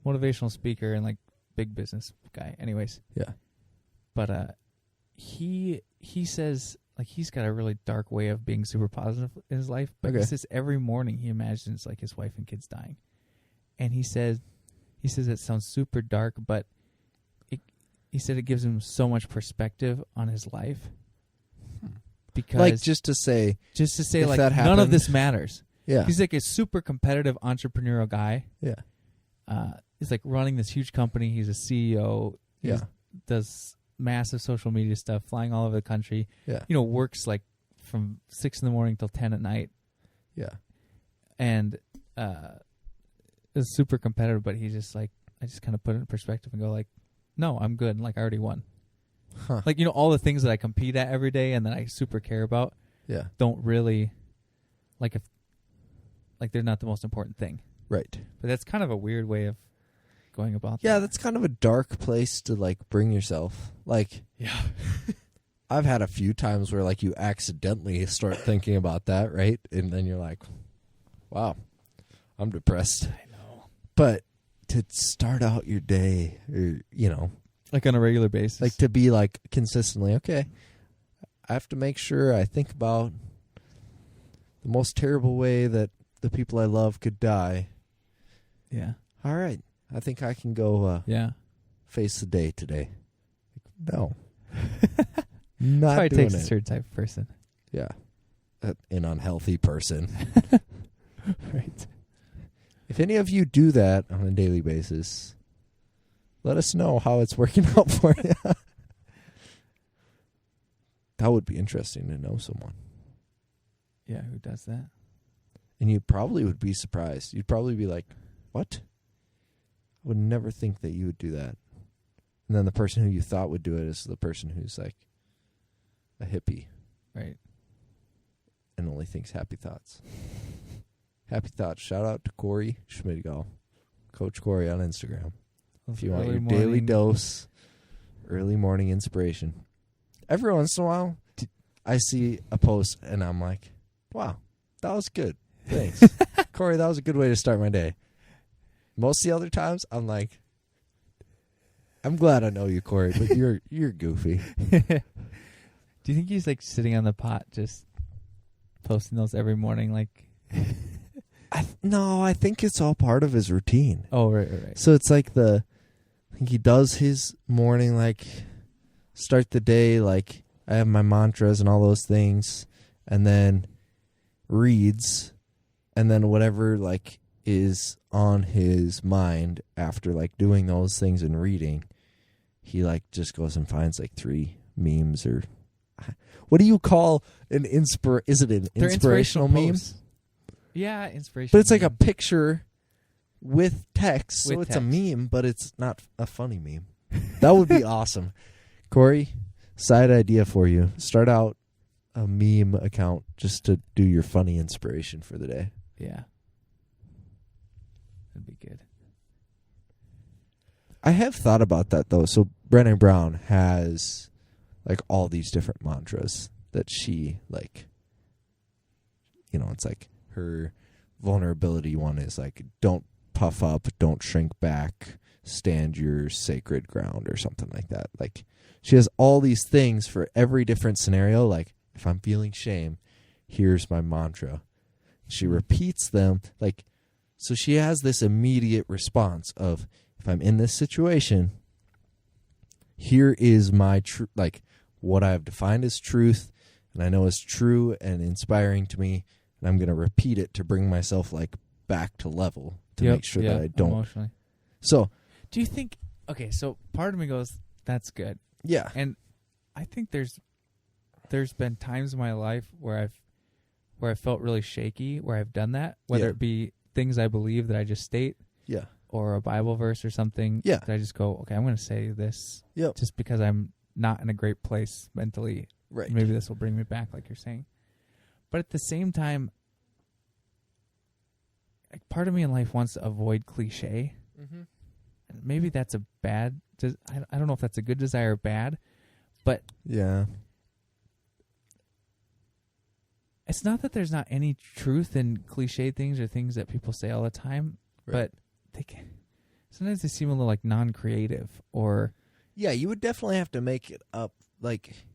motivational speaker and like big business guy. Anyways, Yeah. but he says like he's got a really dark way of being super positive in his life. But Okay. he says every morning he imagines like his wife and kids dying, and he says it sounds super dark, but he said it gives him so much perspective on his life. Because Like just to say if like that none of happened- this matters. yeah. He's like a super competitive entrepreneurial guy. Yeah. He's like running this huge company. He's a CEO. He Yeah. does massive social media stuff, flying all over the country. Yeah. You know, works like from 6 a.m. till 10 p.m. Yeah. And is super competitive, but he's just like, I just kind of put it in perspective and go like, no, I'm good. Like I already won. Huh. Like, you know, all the things that I compete at every day and that I super care about Yeah. don't really, like they're not the most important thing. Right. But that's kind of a weird way of going about Yeah, that. that's kind of a dark place to like bring yourself. Like, Yeah. I've had a few times where like you accidentally start thinking about that, right? And then you're like, wow, I'm depressed. I know. But to start out your day, or, you know, Like on a regular basis. like to be like consistently, okay, I have to make sure I think about the most terrible way that the people I love could die. yeah. All right, I think I can go Yeah. face the day today. No. Not Probably doing takes a it. certain type of person. Yeah. An unhealthy person. Right. If any of you do that on a daily basis, let us know how it's working out for you. That would be interesting to know someone. Yeah, who does that? And you probably would be surprised. You'd probably be like, what? I would never think that you would do that. And then the person who you thought would do it is the person who's like a hippie Right. and only thinks happy thoughts. Happy thoughts. Shout out to Corey Schmidgall, Coach Corey on Instagram. If you want your daily dose, early morning inspiration. Every once in a while, I see a post and I'm like, wow, that was good. Thanks. Corey, that was a good way to start my day. Most of the other times, I'm like, I'm glad I know you, Corey, but you're goofy. Do you think he's like sitting on the pot just posting those every morning? Like, No, I think it's all part of his routine. oh, right. So it's like I think he does his morning, like, start the day, like, I have my mantras and all those things, and then reads, and then whatever, like, is on his mind after, like, doing those things and reading, he, like, just goes and finds, like, 3 memes or... What do you call an is it an They're inspirational meme? posts. Yeah, inspirational. But it's like a meme. picture with text, so With it's a text. meme, but it's not a funny meme. That would be awesome. Corey, side idea for you. Start out a meme account just to do your funny inspiration for the day. Yeah. That'd be good. I have thought about that, though. So Brené Brown has, like, all these different mantras that she, like, you know, it's like her vulnerability one is, like, don't puff up, don't shrink back, stand your sacred ground or something like that. Like, she has all these things for every different scenario. Like, if I'm feeling shame, here's my mantra. She repeats them. Like, so she has this immediate response of, if I'm in this situation, here is my like what I have defined as truth, and I know is true and inspiring to me, and I'm going to repeat it to bring myself like back to level to make sure that I don't. Emotionally. So, do you think? Okay, so part of me goes, "That's good." yeah, and I think there's been times in my life where I felt really shaky, where I've done that, whether it be things I believe that I just state, or a Bible verse or something. That I just go, okay, I'm going to say this, just because I'm not in a great place mentally. Right. Maybe this will bring me back, like you're saying. But at the same time, like, part of me in life wants to avoid cliche. Mm-hmm. And maybe that's a bad. I don't know if that's a good desire or bad, but it's not that there's not any truth in cliche things or things that people say all the time, but sometimes they seem a little like non-creative or. Yeah, you would definitely have to make it up. Like,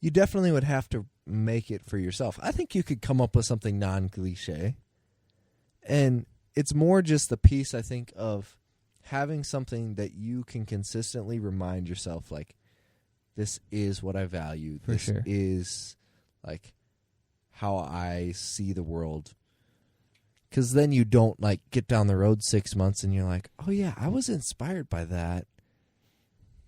you definitely would have to make it for yourself. I think you could come up with something non-cliche. And it's more just the piece, I think, of having something that you can consistently remind yourself, like, this is what I value. This is, like, how I see the world. Because then you don't, like, get down the road 6 months and you're like, oh, yeah, I was inspired by that.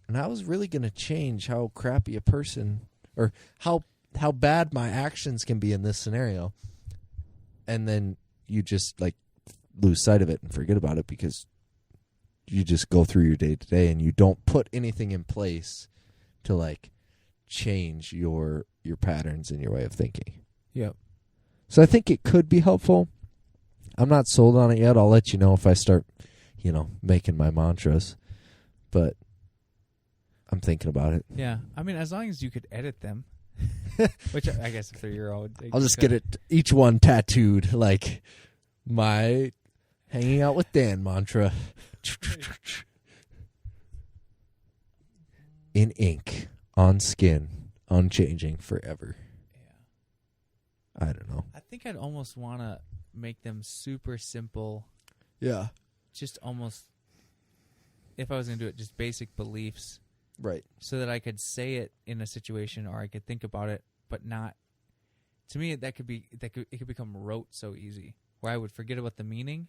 And I was really going to change how crappy a person, or how bad my actions can be in this scenario. And then you just, like, lose sight of it and forget about it because you just go through your day-to-day and you don't put anything in place to, like, change your patterns and your way of thinking. Yep. So I think it could be helpful. I'm not sold on it yet. I'll let you know if I start, making my mantras. But I'm thinking about it. Yeah. I mean, as long as you could edit them, which I guess if they're your own. I'll just get it, each one tattooed, like my hanging out with Dan mantra. In ink, on skin, unchanging forever. Yeah. I don't know. I think I'd almost want to make them super simple. Yeah. Just almost, if I was going to do it, just basic beliefs. Right. So that I could say it in a situation or I could think about it, but not. To me, it could become rote so easy, where I would forget about the meaning.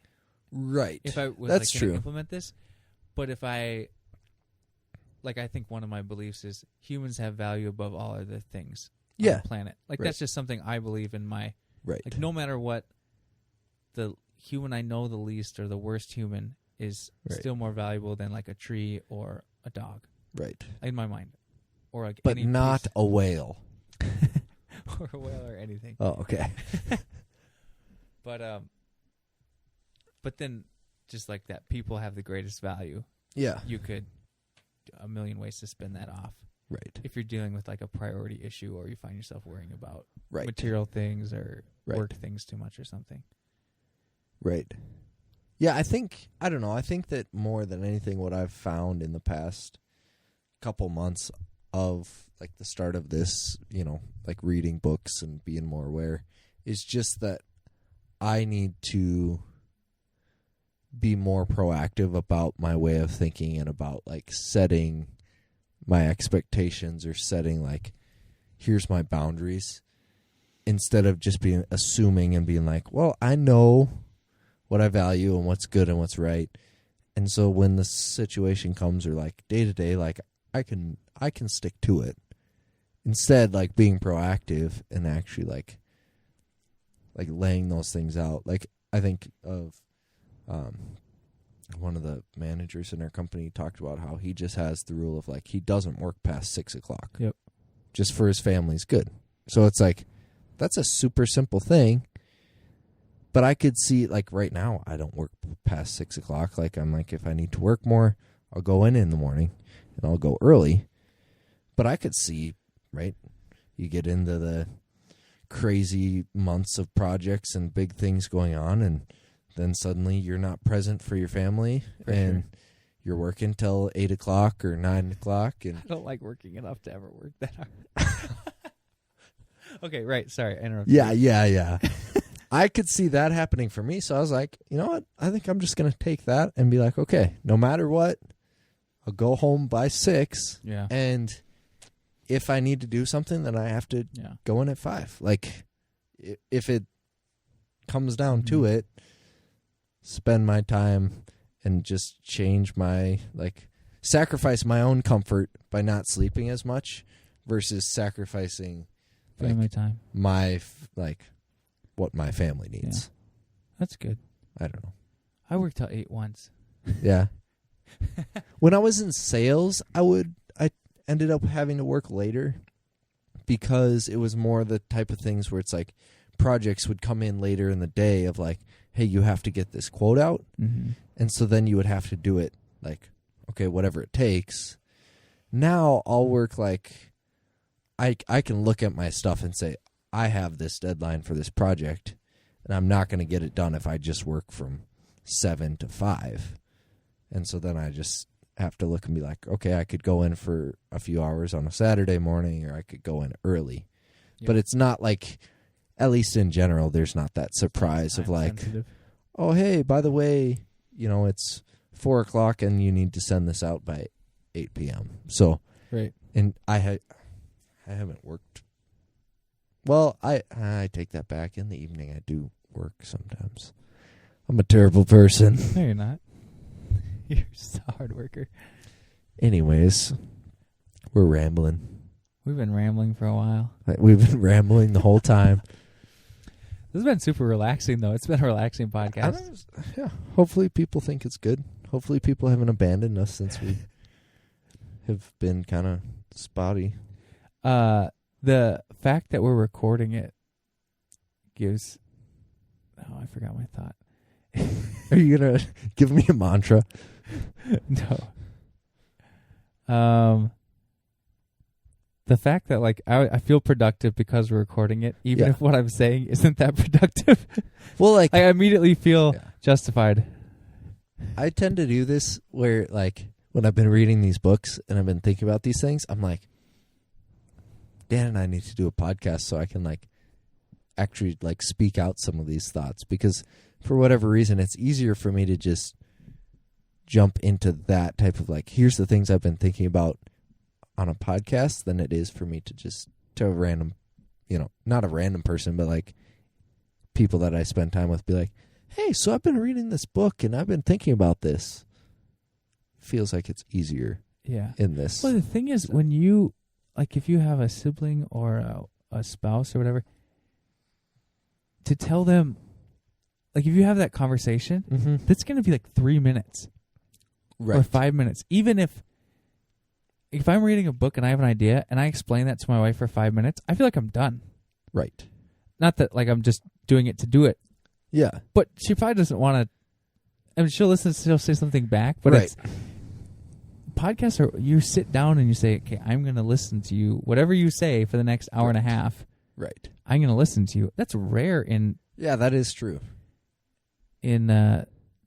Right. If I was That's going true. to implement this. But if I think one of my beliefs is humans have value above all other things on the planet. Like, that's just something I believe in my. Right. Like, no matter what, the human I know the least or the worst human is still more valuable than, like, a tree or a dog. Right. In my mind. Or like, but not a whale. Or a whale or anything. Oh, okay. But then just like that, people have the greatest value. Yeah. You could a million ways to spin that off. Right. If you're dealing with like a priority issue or you find yourself worrying about right. material things or right. work things too much or something. Right. Yeah, I think that more than anything what I've found in the past couple months of like the start of this, you know, like reading books and being more aware is just that I need to be more proactive about my way of thinking and about like setting my expectations or setting like, here's my boundaries, instead of just being assuming and being like, well, I know what I value and what's good and what's right. And so when the situation comes or like day to day, like I can stick to it. Instead, like being proactive and actually like laying those things out. Like I think of one of the managers in our company talked about how he just has the rule of like he doesn't work past 6 o'clock. Yep. Just for his family's good. So it's like that's a super simple thing. But I could see like right now I don't work past 6 o'clock. Like I'm like, if I need to work more, I'll go in the morning and I'll go early. But I could see, right, you get into the crazy months of projects and big things going on, and then suddenly you're not present for your family, and you're working till 8 o'clock or 9 o'clock. And I don't like working enough to ever work that hard. Okay, right. Sorry, I interrupted. Yeah. I could see that happening for me, so I was like, you know what? I think I'm just going to take that and be like, okay, no matter what, I'll go home by 6. Yeah. And if I need to do something, then I have to go in at 5. Like, if it comes down to it, spend my time and just change my, like, sacrifice my own comfort by not sleeping as much versus sacrificing family time. My, like, what my family needs. Yeah. That's good. I don't know. I worked till 8 once. Yeah. When I was in sales, I ended up having to work later because it was more the type of things where it's like projects would come in later in the day of like, hey, you have to get this quote out. Mm-hmm. And so then you would have to do it like, okay, whatever it takes. Now I'll work like, I can look at my stuff and say, I have this deadline for this project and I'm not going to get it done if I just work from 7 to 5. And so then I just have to look and be like, okay, I could go in for a few hours on a Saturday morning or I could go in early. Yep. But it's not like, at least in general, there's not that surprise of like, oh, hey, by the way, you know, it's 4 o'clock and you need to send this out by 8 p.m. So, right. And I haven't worked. Well, I take that back. In the evening, I do work sometimes. I'm a terrible person. No, you're not. You're just a hard worker. Anyways, we're rambling. We've been rambling for a while. We've been rambling the whole time. This has been super relaxing, though. It's been a relaxing podcast. Yeah. Hopefully people think it's good. Hopefully people haven't abandoned us since we have been kind of spotty. The fact that we're recording it gives... Oh, I forgot my thought. Are you going to give me a mantra? No. The fact that like I feel productive because we're recording it, even if what I'm saying isn't that productive. Well, like I immediately feel justified. I tend to do this where like when I've been reading these books and I've been thinking about these things, I'm like, Dan and I need to do a podcast so I can like actually like speak out some of these thoughts, because for whatever reason it's easier for me to just jump into that type of like, here's the things I've been thinking about on a podcast than it is for me to just to a random, you know, not a random person, but like people that I spend time with be like, hey, so I've been reading this book and I've been thinking about this. Feels like it's easier in this. Well, the thing is, when you, like if you have a sibling or a spouse or whatever, to tell them, like if you have that conversation, that's going to be like 3 minutes or 5 minutes. Even if I'm reading a book and I have an idea and I explain that to my wife for 5 minutes, I feel like I'm done. Right. Not that like I'm just doing it to do it. Yeah. But she probably doesn't want to. I mean, she'll say something back, but it's podcasts are, you sit down and you say, okay, I'm going to listen to you, whatever you say for the next hour and a half. Right. I'm going to listen to you. That's rare in. Yeah, that is true. In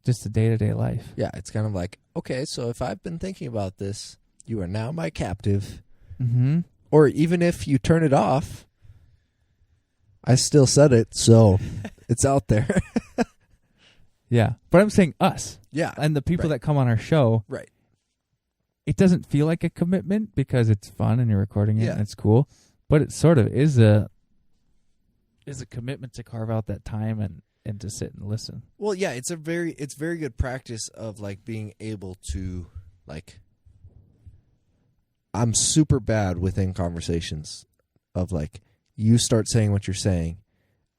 just the day-to-day life. Yeah, it's kind of like, okay, so if I've been thinking about this, you are now my captive. Mm-hmm. Or even if you turn it off, I still said it, so it's out there. Yeah. But I'm saying us. Yeah. And the people that come on our show. Right. It doesn't feel like a commitment because it's fun and you're recording it and it's cool. But it sort of is a commitment to carve out that time and to sit and listen. Well, yeah, it's very good practice of like being able to like, I'm super bad within conversations of like, you start saying what you're saying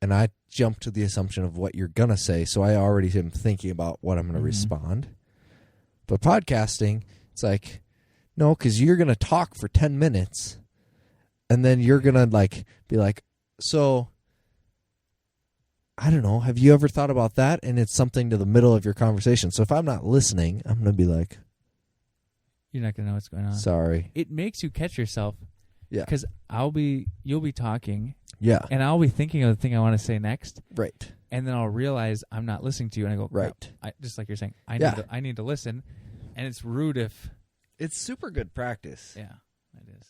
and I jump to the assumption of what you're going to say. So I already am thinking about what I'm going to respond. But podcasting, it's like, no, because you're going to talk for 10 minutes and then you're going to like be like, so I don't know, have you ever thought about that? And it's something to the middle of your conversation. So if I'm not listening, I'm going to be like, you're not going to know what's going on. Sorry. It makes you catch yourself. Yeah. Because you'll be talking. Yeah. And I'll be thinking of the thing I want to say next. Right. And then I'll realize I'm not listening to you and I go, right. Just like you're saying, I need to listen. And it's rude if. It's super good practice. Yeah, it is.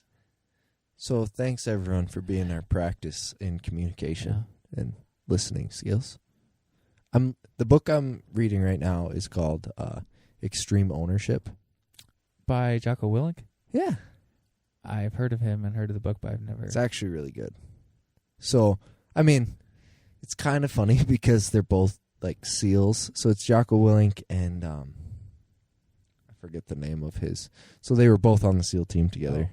So thanks everyone for being our practice in communication and listening skills. The book I'm reading right now is called Extreme Ownership by Jocko Willink. Yeah, I've heard of him and heard of the book, but I've never. It's actually really good. So, I mean, it's kind of funny because they're both like SEALs. So it's Jocko Willink and I forget the name of his. So they were both on the SEAL team together.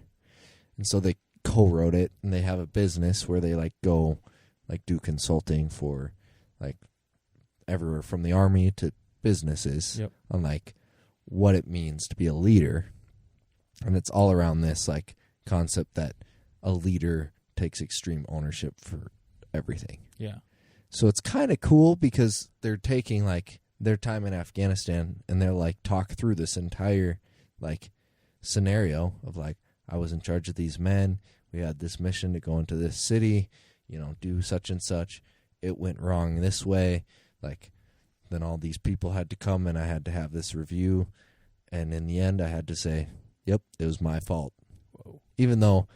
And so they co-wrote it, and they have a business where they like go like do consulting for like everywhere from the Army to businesses on like what it means to be a leader. And it's all around this like concept that a leader takes extreme ownership for everything. Yeah. So it's kind of cool because they're taking like their time in Afghanistan, and they'll like talk through this entire like scenario of like, I was in charge of these men. We had this mission to go into this city, you know, do such and such. It went wrong this way. Like, then all these people had to come, and I had to have this review. And in the end, I had to say, yep, it was my fault. Whoa. Even though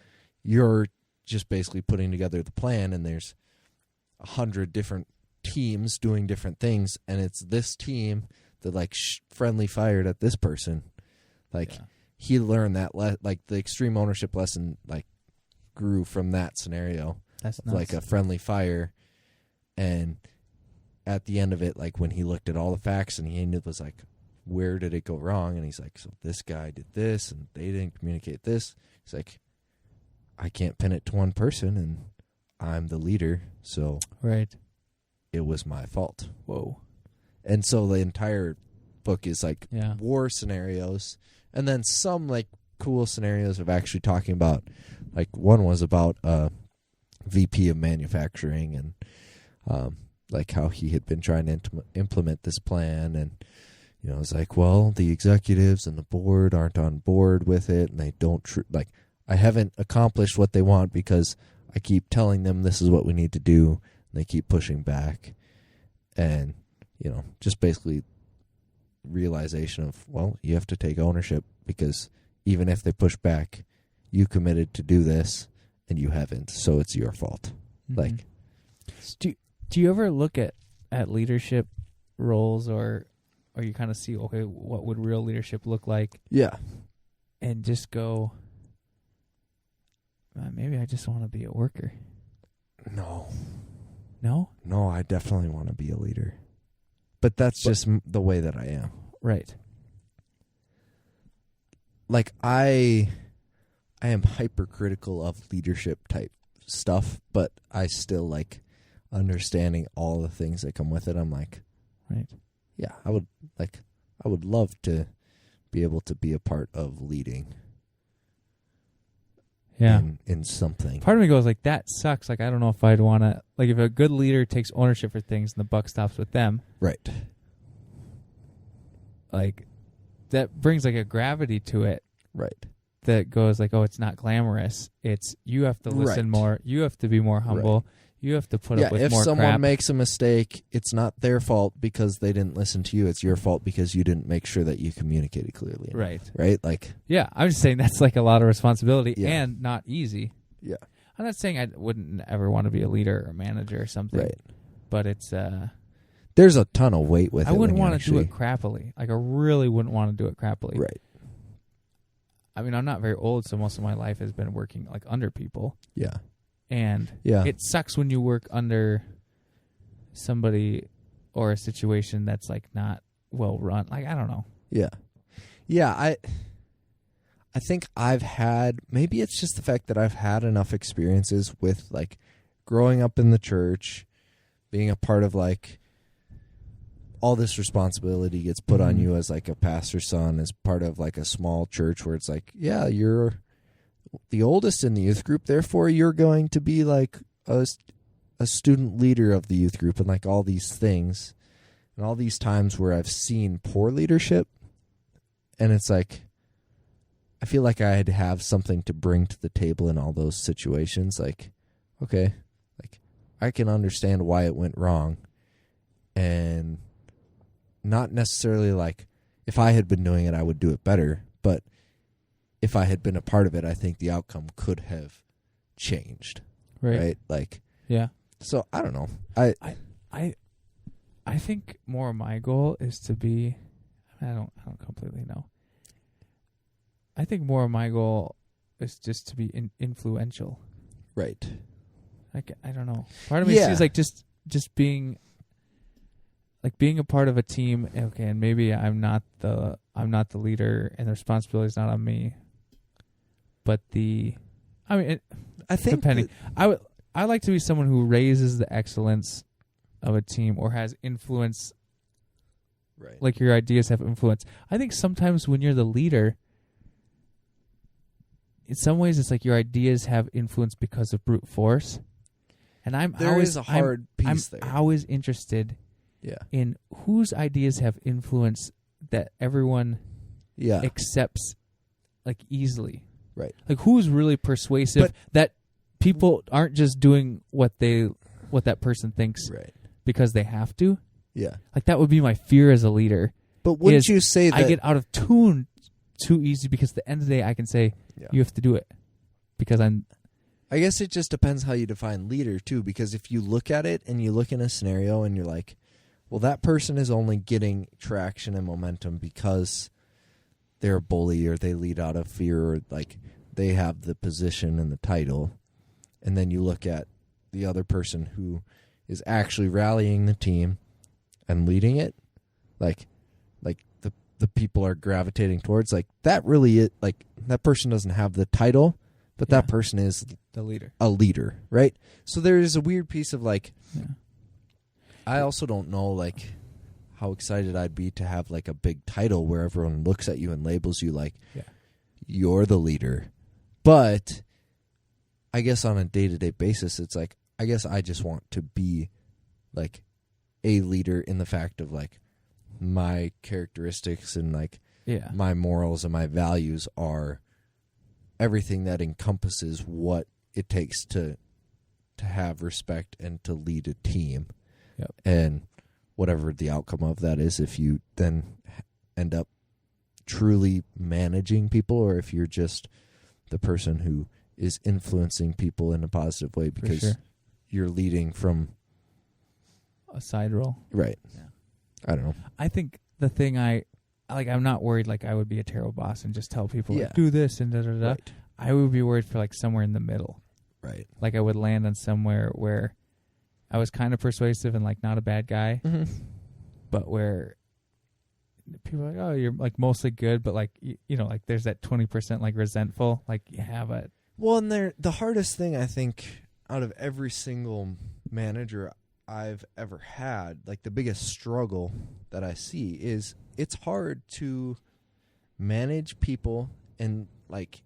you're just basically putting together the plan, and there's 100 different teams doing different things, and it's this team that like friendly fired at this person. Like, he learned that like the extreme ownership lesson like grew from that scenario. That's like a friendly fire. And at the end of it, like when he looked at all the facts, and he was like, where did it go wrong? And he's like, so this guy did this, and they didn't communicate this. He's like, I can't pin it to one person, and I'm the leader, so it was my fault. Whoa. And so the entire book is like war scenarios, and then some like cool scenarios of actually talking about, like one was about VP of manufacturing, and like how he had been trying to implement this plan, and you know, it's like, well, the executives and the board aren't on board with it, and they don't like, I haven't accomplished what they want because I keep telling them this is what we need to do, and they keep pushing back. And, you know, just basically realization of, well, you have to take ownership, because even if they push back, you committed to do this and you haven't, so it's your fault. Mm-hmm. Like, do you ever look at leadership roles, or you kind of see, okay, what would real leadership look like? Yeah. And just go, maybe I just want to be a worker. No, I definitely want to be a leader. But that's just the way that I am. Right. Like, I am hypercritical of leadership type stuff, but I still like understanding all the things that come with it. I'm like, right. Yeah, I would love to be able to be a part of leading. Yeah. In something. Part of me goes like, that sucks. Like, I don't know if I'd want to, like, if a good leader takes ownership for things and the buck stops with them. Right. Like, that brings like a gravity to it. Right. That goes like, oh, it's not glamorous. It's, you have to listen more. You have to be more humble. Right. You have to put up with more crap. If someone makes a mistake, it's not their fault because they didn't listen to you. It's your fault because you didn't make sure that you communicated clearly. Right. Right? Like, yeah, I'm just saying that's like a lot of responsibility and not easy. Yeah. I'm not saying I wouldn't ever want to be a leader or manager or something. Right. But it's there's a ton of weight with it. I wouldn't want to do it crappily. Like, I really wouldn't want to do it crappily. Right. I mean, I'm not very old, so most of my life has been working like under people. Yeah. And it sucks when you work under somebody or a situation that's like not well run. Like, I don't know. Yeah. Yeah, I think I've had, maybe it's just the fact that I've had enough experiences with like growing up in the church, being a part of like all this responsibility gets put on you as like a pastor's son, as part of like a small church where it's like, yeah, you're the oldest in the youth group, therefore you're going to be like a student leader of the youth group, and like all these things, and all these times where I've seen poor leadership, and it's like, I feel like I'd have something to bring to the table in all those situations. Like, okay, like I can understand why it went wrong, and not necessarily like if I had been doing it, I would do it better, but if I had been a part of it, I think the outcome could have changed. Right? Like, yeah. So I don't know. I think more of my goal is to be, I don't completely know. I think more of my goal is just to be influential. Right. Like, I don't know. Part of me sees like just just being a part of a team. Okay, and maybe I'm not the leader, and the responsibility is not on me. But I think depending, I like to be someone who raises the excellence of a team or has influence. Right. Like your ideas have influence. I think sometimes when you're the leader, in some ways it's like your ideas have influence because of brute force. And I'm always interested in whose ideas have influence that everyone accepts like easily. Right. Like who's really persuasive that people aren't just doing what that person thinks because they have to. Yeah. Like that would be my fear as a leader. But wouldn't you say that I get out of tune too easy because at the end of the day I can say you have to do it because I guess it just depends how you define leader too, because if you look at it and you look in a scenario and you're like, well, that person is only getting traction and momentum because they're a bully or they lead out of fear or like they have the position and the title. And then you look at the other person who is actually rallying the team and leading it, like the people are gravitating towards, like that really is, like that person doesn't have the title, but that person is the leader, a leader, right? So there is a weird piece of like, I also don't know like how excited I'd be to have like a big title where everyone looks at you and labels you like you're the leader. But I guess on a day-to-day basis, it's like, I guess I just want to be like a leader in the fact of like my characteristics and like my morals and my values are everything that encompasses what it takes to have respect and to lead a team. Yep. And whatever the outcome of that is, if you then end up truly managing people or if you're just the person who is influencing people in a positive way because you're leading from a side role. Right. Yeah. I don't know. I think the thing I'm not worried like I would be a terrible boss and just tell people like, do this and da-da-da. Right. I would be worried for like somewhere in the middle. Right. Like I would land on somewhere where I was kind of persuasive and like not a bad guy, but where people are like, oh, you're like mostly good, but like, you know, like there's that 20% like resentful, like but. Well, and the hardest thing I think out of every single manager I've ever had, like the biggest struggle that I see is it's hard to manage people and like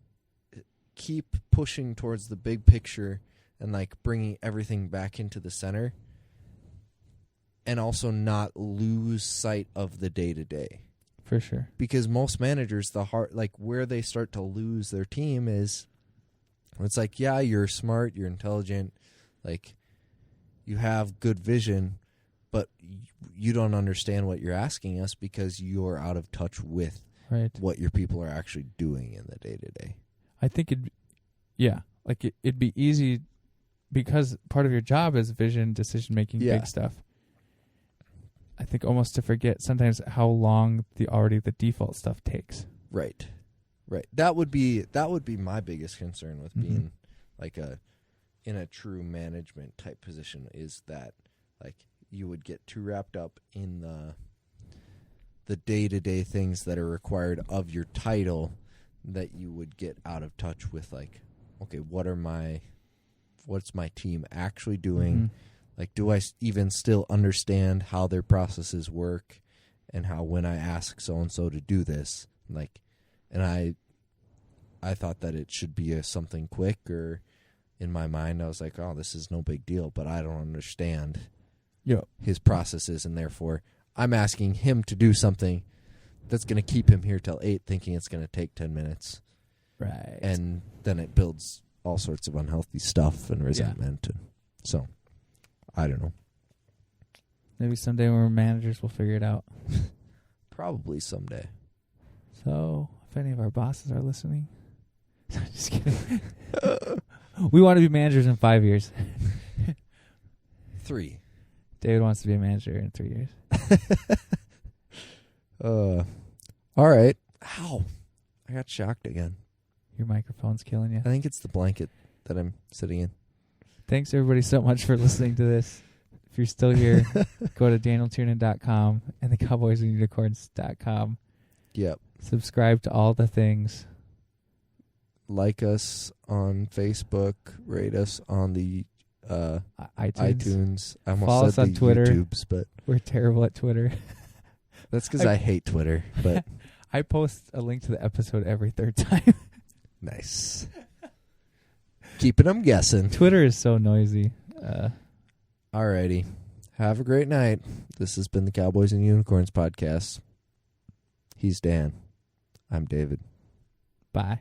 keep pushing towards the big picture and like bringing everything back into the center and also not lose sight of the day-to-day. For sure. Because most managers, where they start to lose their team is it's like, yeah, you're smart, you're intelligent, like you have good vision, but you don't understand what you're asking us because you're out of touch with what your people are actually doing in the day-to-day. I think it'd be easy because part of your job is vision, decision-making, big stuff. I think almost to forget sometimes how long the default stuff takes. Right. That would be my biggest concern with being like in a true management type position is that like you would get too wrapped up in the day-to-day things that are required of your title that you would get out of touch with like, okay, what's my team actually doing? Like, do I even still understand how their processes work and how when I ask so-and-so to do this, like, and I thought that it should be something quick, or in my mind I was like, oh, this is no big deal, but I don't understand his processes, and therefore I'm asking him to do something that's going to keep him here till 8 thinking it's going to take 10 minutes. Right. And then it builds all sorts of unhealthy stuff and resentment. And so, I don't know. Maybe someday when we're managers, we'll figure it out. Probably someday. So, if any of our bosses are listening, just kidding. We want to be managers in 5 years. 3. David wants to be a manager in 3 years. All right. Ow. I got shocked again. Your microphone's killing you. I think it's the blanket that I'm sitting in. Thanks, everybody, so much for listening to this. If you're still here, go to DanielTiernan.com and the CowboysAndUnicorns.com. Yep. Subscribe to all the things. Like us on Facebook. Rate us on the iTunes. I almost Follow us said on the Twitter. YouTubes, but We're terrible at Twitter. that's because I hate Twitter. But I post a link to the episode every third time. nice. Keeping them guessing. Twitter is so noisy. Alrighty. Have a great night. This has been the Cowboys and Unicorns podcast. He's Dan. I'm David. Bye.